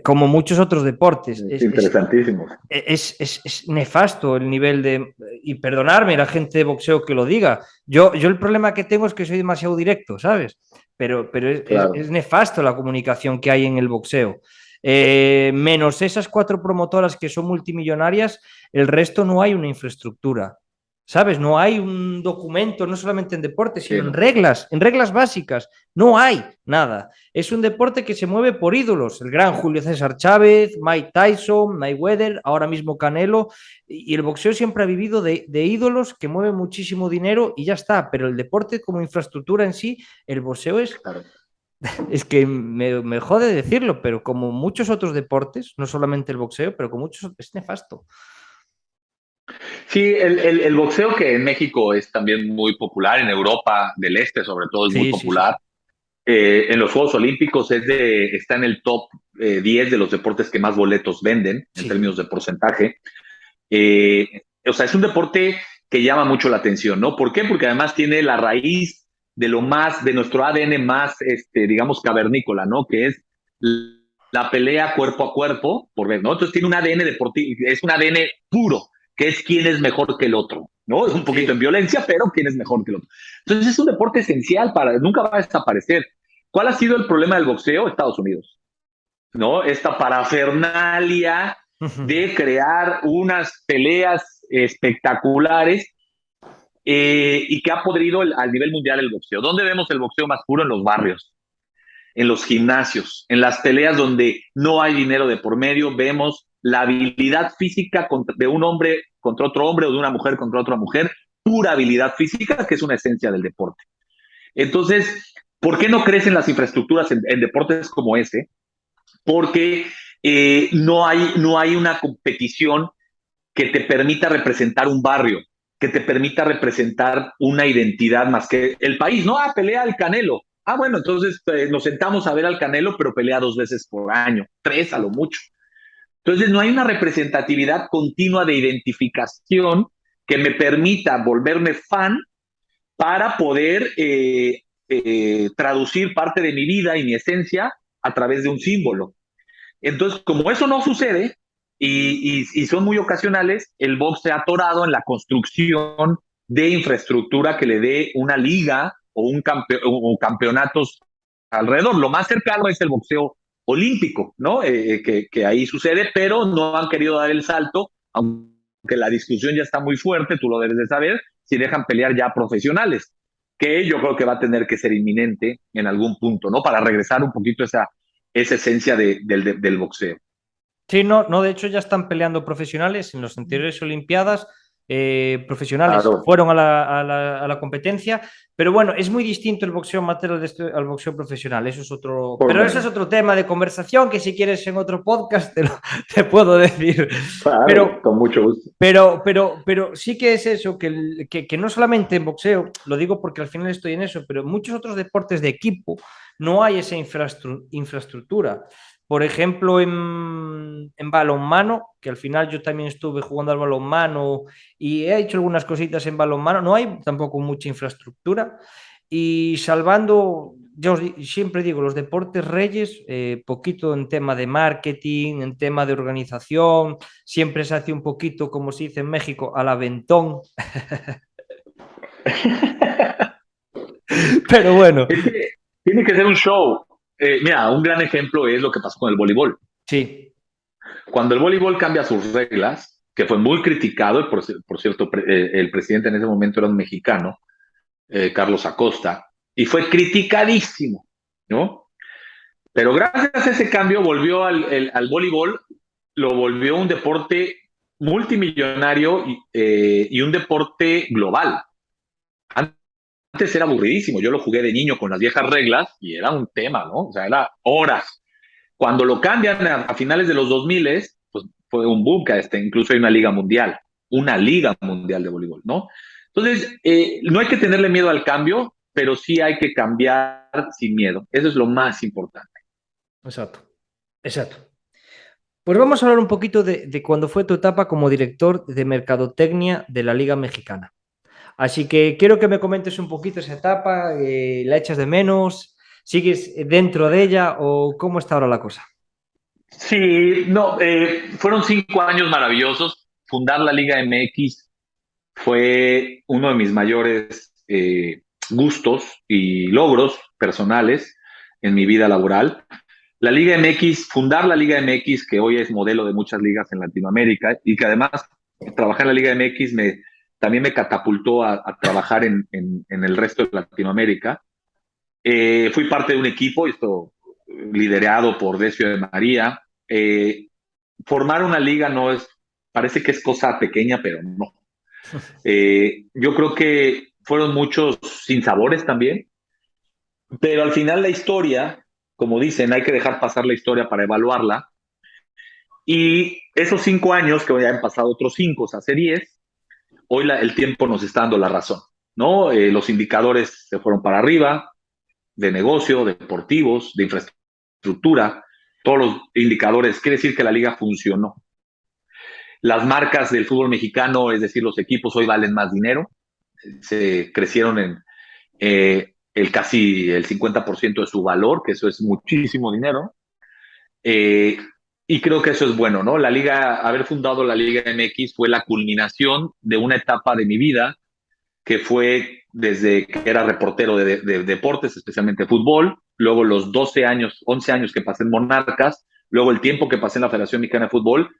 como muchos otros deportes, es interesantísimo. Es nefasto el nivel de... Y perdonarme la gente de boxeo que lo diga. Yo el problema que tengo es que soy demasiado directo, ¿sabes? Pero claro, es nefasto la comunicación que hay en el boxeo. Menos esas 4 promotoras que son multimillonarias, el resto no hay una infraestructura, ¿sabes? No hay un documento, no solamente en deporte, sino en reglas básicas. No hay nada. Es un deporte que se mueve por ídolos. El gran Julio César Chávez, Mike Tyson, Mayweather, ahora mismo Canelo. Y el boxeo siempre ha vivido de ídolos que mueven muchísimo dinero y ya está. Pero el deporte como infraestructura en sí, el boxeo es... Claro. Es que me jode decirlo, pero como muchos otros deportes, no solamente el boxeo, pero como muchos, es nefasto. Sí, el boxeo, que en México es también muy popular, en Europa del Este sobre todo es muy popular. Sí. En los Juegos Olímpicos está en el top 10 de los deportes que más boletos venden en términos de porcentaje. O sea, es un deporte que llama mucho la atención, ¿no? ¿Por qué? Porque además tiene la raíz de nuestro ADN más, digamos, cavernícola, ¿no? Que es la pelea cuerpo a cuerpo, por ver, ¿no? Entonces tiene un ADN deportivo, es un ADN puro, que es quién es mejor que el otro, ¿no? Es un poquito en violencia, pero quién es mejor que el otro. Entonces es un deporte esencial nunca va a desaparecer. ¿Cuál ha sido el problema del boxeo? Estados Unidos, ¿no? Esta parafernalia de crear unas peleas espectaculares y que ha podrido al nivel mundial el boxeo. ¿Dónde vemos el boxeo más puro? En los barrios, en los gimnasios, en las peleas donde no hay dinero de por medio. Vemos la habilidad física de un hombre contra otro hombre o de una mujer contra otra mujer, pura habilidad física, que es una esencia del deporte. Entonces, ¿por qué no crecen las infraestructuras en deportes como ese? Porque no hay una competición que te permita representar un barrio, que te permita representar una identidad más que el país. No, pelea al Canelo. Bueno, entonces nos sentamos a ver al Canelo, pero pelea 2 veces por año, 3 a lo mucho. Entonces no hay una representatividad continua de identificación que me permita volverme fan para poder traducir parte de mi vida y mi esencia a través de un símbolo. Entonces, como eso no sucede y son muy ocasionales, el box se ha atorado en la construcción de infraestructura que le dé una liga o campeonatos alrededor. Lo más cercano es el boxeo olímpico, ¿no? Que ahí sucede, pero no han querido dar el salto, aunque la discusión ya está muy fuerte, tú lo debes de saber, si dejan pelear ya profesionales, que yo creo que va a tener que ser inminente en algún punto, ¿no? Para regresar un poquito esa esencia del boxeo. Sí, no, no, de hecho ya están peleando profesionales en las anteriores Olimpiadas. Profesionales Claro. fueron a la competencia, pero bueno, es muy distinto el boxeo amateur al boxeo profesional, eso es otro, pero eso es otro tema de conversación que si quieres en otro podcast te puedo decir. Claro, pero, con mucho gusto. pero sí que es eso, que no solamente en boxeo, lo digo porque al final estoy en eso, pero en muchos otros deportes de equipo no hay esa infraestructura. Por ejemplo, en balonmano, que al final yo también estuve jugando al balonmano y he hecho algunas cositas en balonmano, no hay tampoco mucha infraestructura. Y salvando, yo siempre digo, los deportes reyes, poquito en tema de marketing, en tema de organización, siempre se hace un poquito, como se dice en México, al aventón. Pero bueno, Es que tiene que ser un show. Mira, un gran ejemplo es lo que pasó con el voleibol. sí, Cuando el voleibol cambia sus reglas, que fue muy criticado, y por cierto, el presidente en ese momento era un mexicano, Carlos Acosta, y fue criticadísimo, ¿no? Pero gracias a ese cambio volvió al voleibol, lo volvió un deporte multimillonario y un deporte global. Antes era aburridísimo, yo lo jugué de niño con las viejas reglas y era un tema, ¿no? O sea, era horas. Cuando lo cambian a finales de los 2000, pues fue un boom, que incluso hay una liga mundial de voleibol, ¿no? Entonces, no hay que tenerle miedo al cambio, pero sí hay que cambiar sin miedo. Eso es lo más importante. exacto, exacto. Pues vamos a hablar un poquito de cuando fue tu etapa como director de mercadotecnia de la Liga Mexicana. Así que quiero que me comentes un poquito esa etapa, ¿la echas de menos? ¿Sigues dentro de ella o cómo está ahora la cosa? Sí, no, fueron 5 años maravillosos. Fundar la Liga MX fue uno de mis mayores gustos y logros personales en mi vida laboral. La Liga MX, fundar la Liga MX, que hoy es modelo de muchas ligas en Latinoamérica, y que además trabajar en la Liga MX también me catapultó a trabajar en el resto de Latinoamérica. Fui parte de un equipo, esto liderado por Decio de María. Formar una liga no es, parece que es cosa pequeña, pero no. Yo creo que fueron muchos sinsabores también, pero al final la historia, como dicen, hay que dejar pasar la historia para evaluarla. Y esos 5 años, que ya han pasado otros 5, o sea, hace 10, hoy el tiempo nos está dando la razón, ¿no? Los indicadores se fueron para arriba, de negocio, deportivos, de infraestructura, todos los indicadores, quiere decir que la liga funcionó. Las marcas del fútbol mexicano, es decir, los equipos hoy valen más dinero, se crecieron en casi el 50% de su valor, que eso es muchísimo dinero. Y creo que eso es bueno, ¿no? Haber fundado la Liga MX fue la culminación de una etapa de mi vida que fue desde que era reportero de deportes, especialmente fútbol, luego los 12 años, 11 años que pasé en Monarcas, luego el tiempo que pasé en la Federación Mexicana de Fútbol,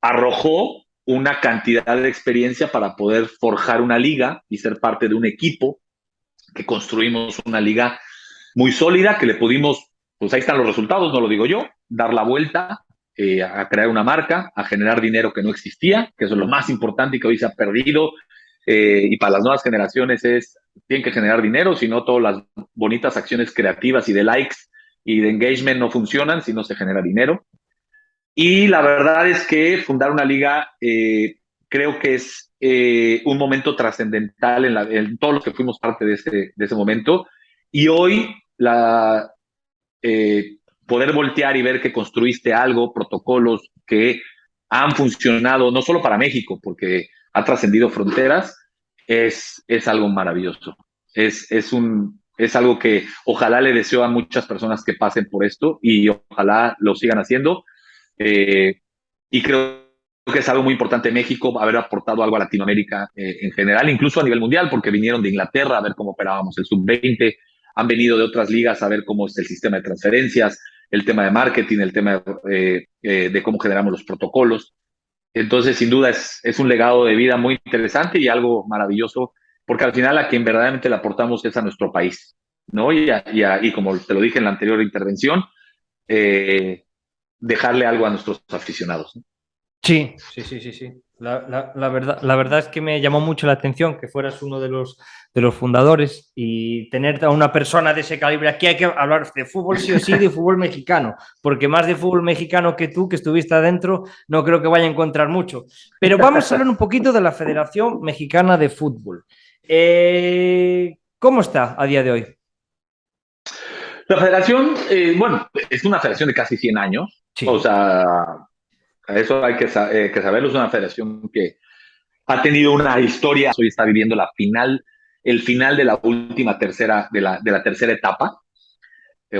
arrojó una cantidad de experiencia para poder forjar una liga y ser parte de un equipo que construimos una liga muy sólida, que le pudimos, pues ahí están los resultados, no lo digo yo, dar la vuelta, a crear una marca, a generar dinero que no existía, que eso es lo más importante y que hoy se ha perdido y para las nuevas generaciones tienen que generar dinero, si no todas las bonitas acciones creativas y de likes y de engagement no funcionan si no se genera dinero. Y la verdad es que fundar una liga creo que es un momento trascendental en todos los que fuimos parte de ese momento. Y hoy poder voltear y ver que construiste algo, protocolos que han funcionado no solo para México, porque ha trascendido fronteras, es algo maravilloso. Es algo que ojalá le deseo a muchas personas que pasen por esto y ojalá lo sigan haciendo. Y creo que es algo muy importante en México, haber aportado algo a Latinoamérica en general, incluso a nivel mundial, porque vinieron de Inglaterra a ver cómo operábamos el sub-20, han venido de otras ligas a ver cómo es el sistema de transferencias, el tema de marketing, el tema de cómo generamos los protocolos. Entonces, sin duda, es un legado de vida muy interesante y algo maravilloso, porque al final a quien verdaderamente le aportamos es a nuestro país, ¿no? Y como te lo dije en la anterior intervención, dejarle algo a nuestros aficionados, ¿no? Sí, sí, sí, sí, sí. La verdad es que me llamó mucho la atención que fueras uno de los fundadores y tener a una persona de ese calibre. Aquí hay que hablar de fútbol sí o sí, de fútbol mexicano, porque más de fútbol mexicano que tú, que estuviste adentro, no creo que vaya a encontrar mucho. Pero vamos a hablar un poquito de la Federación Mexicana de Fútbol. ¿Cómo está a día de hoy? La federación, bueno, es una federación de casi 100 años, o Sí, sea, eso hay que saberlo, es una federación que ha tenido una historia, hoy está viviendo el final de la última de la tercera etapa,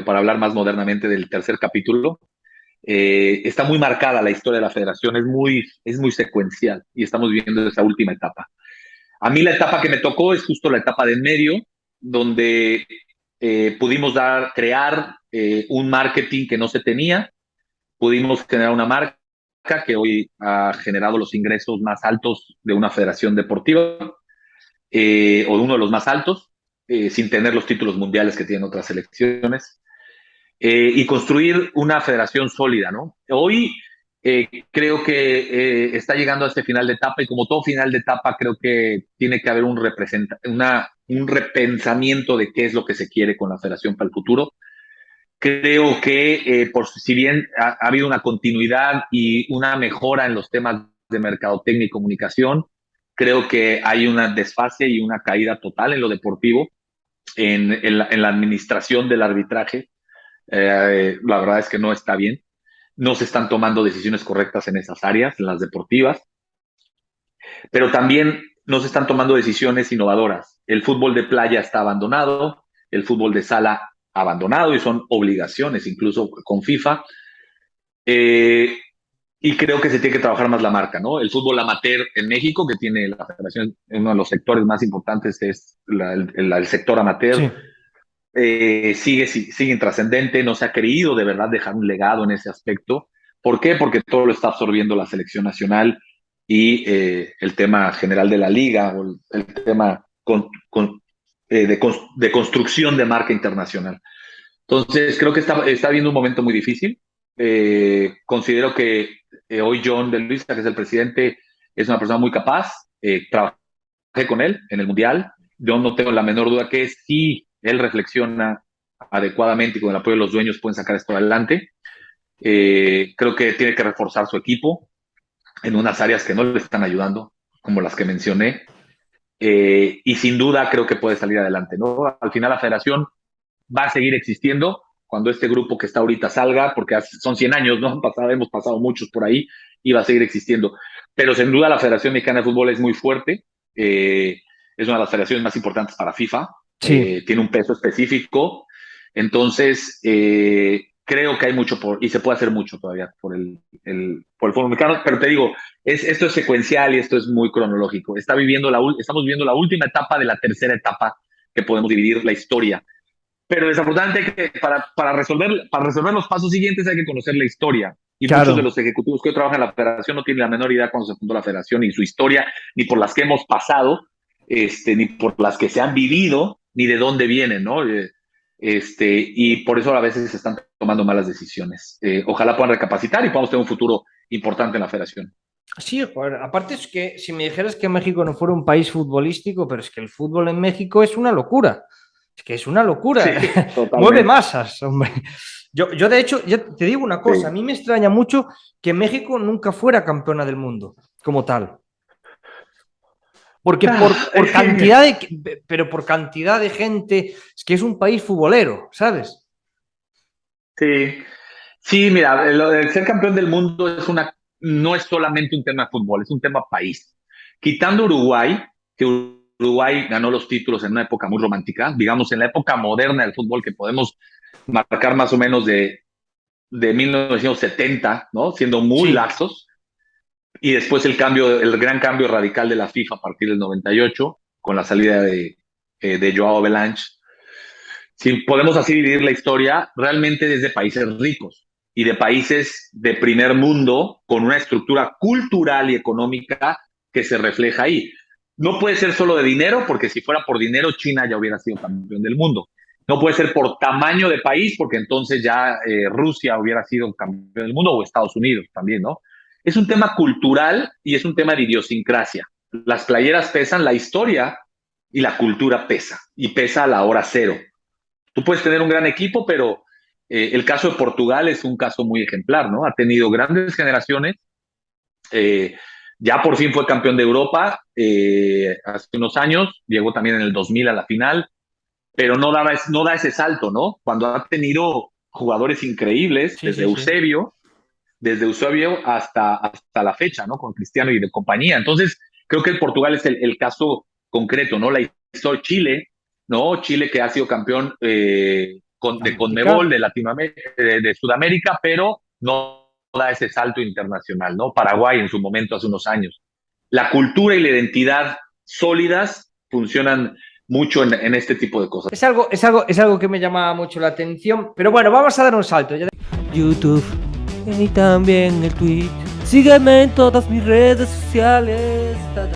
para hablar más modernamente del tercer capítulo. Está muy marcada la historia de la federación, es muy secuencial y estamos viviendo esa última etapa. A mí la etapa que me tocó es justo la etapa de en medio, donde pudimos crear un marketing que no se tenía, pudimos generar una marca que hoy ha generado los ingresos más altos de una federación deportiva, o de uno de los más altos, sin tener los títulos mundiales que tienen otras selecciones, y construir una federación sólida, ¿no? Hoy creo que está llegando a este final de etapa y como todo final de etapa creo que tiene que haber un repensamiento de qué es lo que se quiere con la federación para el futuro. Creo que si bien ha habido una continuidad y una mejora en los temas de mercadotecnia y comunicación, creo que hay una desfase y una caída total en lo deportivo, en la administración del arbitraje. La verdad es que no está bien. No se están tomando decisiones correctas en esas áreas, en las deportivas, pero también no se están tomando decisiones innovadoras. El fútbol de playa está abandonado, el fútbol de sala abandonado y son obligaciones, incluso con FIFA. Eh, y creo que se tiene que trabajar más la marca, ¿no? El fútbol amateur en México, que tiene la federación, uno de los sectores más importantes es el sector amateur, sí. sigue intrascendente, no se ha querido de verdad dejar un legado en ese aspecto. ¿Por qué? Porque todo lo está absorbiendo la selección nacional y el tema general de la liga o el tema de construcción de marca internacional. Entonces, creo que está viendo un momento muy difícil. Considero que hoy John de Luisa, que es el presidente, es una persona muy capaz. Trabajé con él en el Mundial. Yo no tengo la menor duda que si él reflexiona adecuadamente y con el apoyo de los dueños pueden sacar esto adelante. Creo que tiene que reforzar su equipo en unas áreas que no le están ayudando, como las que mencioné. Y sin duda creo que puede salir adelante, ¿no? Al final la federación va a seguir existiendo cuando este grupo que está ahorita salga, porque son 100 años, ¿no? Hemos pasado muchos por ahí y va a seguir existiendo. Pero sin duda la Federación Mexicana de Fútbol es muy fuerte, es una de las federaciones más importantes para FIFA, Sí. tiene un peso específico, entonces creo que hay mucho y se puede hacer mucho todavía por el fútbol mexicano, pero te digo, esto es secuencial y esto es muy cronológico. Estamos viviendo la última etapa de la tercera etapa que podemos dividir la historia, pero desafortunadamente para resolver los pasos siguientes hay que conocer la historia. Y muchos de Claro. los ejecutivos que hoy trabajan en la federación no tienen la menor idea cuando se fundó la federación, ni su historia, ni por las que hemos pasado, ni por las que se han vivido, ni de dónde vienen, ¿no? Y por eso a veces se están tomando malas decisiones. Ojalá puedan recapacitar y podamos tener un futuro importante en la federación. Sí, joder, aparte es que si me dijeras que México no fuera un país futbolístico, pero es que el fútbol en México es una locura. Es que es una Sí, locura. Mueve totalmente. masas, hombre. Yo, de hecho, yo te digo una cosa, a Sí. mí me extraña mucho que México nunca fuera campeona del mundo como tal. Porque por Es que cantidad pero por cantidad de gente, es que es un país futbolero, ¿sabes? sí, sí, mira, lo de ser campeón del mundo no es solamente un tema de fútbol, es un tema país. Quitando Uruguay, que Uruguay ganó los títulos en una época muy romántica, digamos en la época moderna del fútbol que podemos marcar más o menos de 1970, ¿no? Siendo muy Sí. laxos, y después el gran cambio radical de la FIFA a partir del 98, con la salida de Joao Belange. Si podemos así dividir la historia, realmente desde países ricos y de países de primer mundo con una estructura cultural y económica que se refleja ahí. No puede ser solo de dinero, porque si fuera por dinero, China ya hubiera sido campeón del mundo. No puede ser por tamaño de país, porque entonces ya Rusia hubiera sido campeón del mundo o Estados Unidos también, ¿no? Es un tema cultural y es un tema de idiosincrasia. Las playeras pesan, la historia y la cultura pesa, y pesa a la hora cero. Tú puedes tener un gran equipo, pero el caso de Portugal es un caso muy ejemplar, ¿no? Ha tenido grandes generaciones, eh, ya por fin fue campeón de Europa hace unos años, llegó también en el 2000 a la final, pero no da ese salto, ¿no? Cuando ha tenido jugadores increíbles, Sí, sí, sí. desde Eusebio hasta la fecha, ¿no? Con Cristiano y de compañía. Entonces, creo que el Portugal es el caso concreto, ¿no? La historia Chile, ¿no? Chile que ha sido campeón de Conmebol, América. de Latinoamérica, de Sudamérica, pero no da ese salto internacional, ¿no? Paraguay en su momento, hace unos años. La cultura y la identidad sólidas funcionan mucho en este tipo de cosas. Es algo que me llama mucho la atención. Pero bueno, vamos a dar un salto. YouTube y también el Twitch. Sígueme en todas mis redes sociales.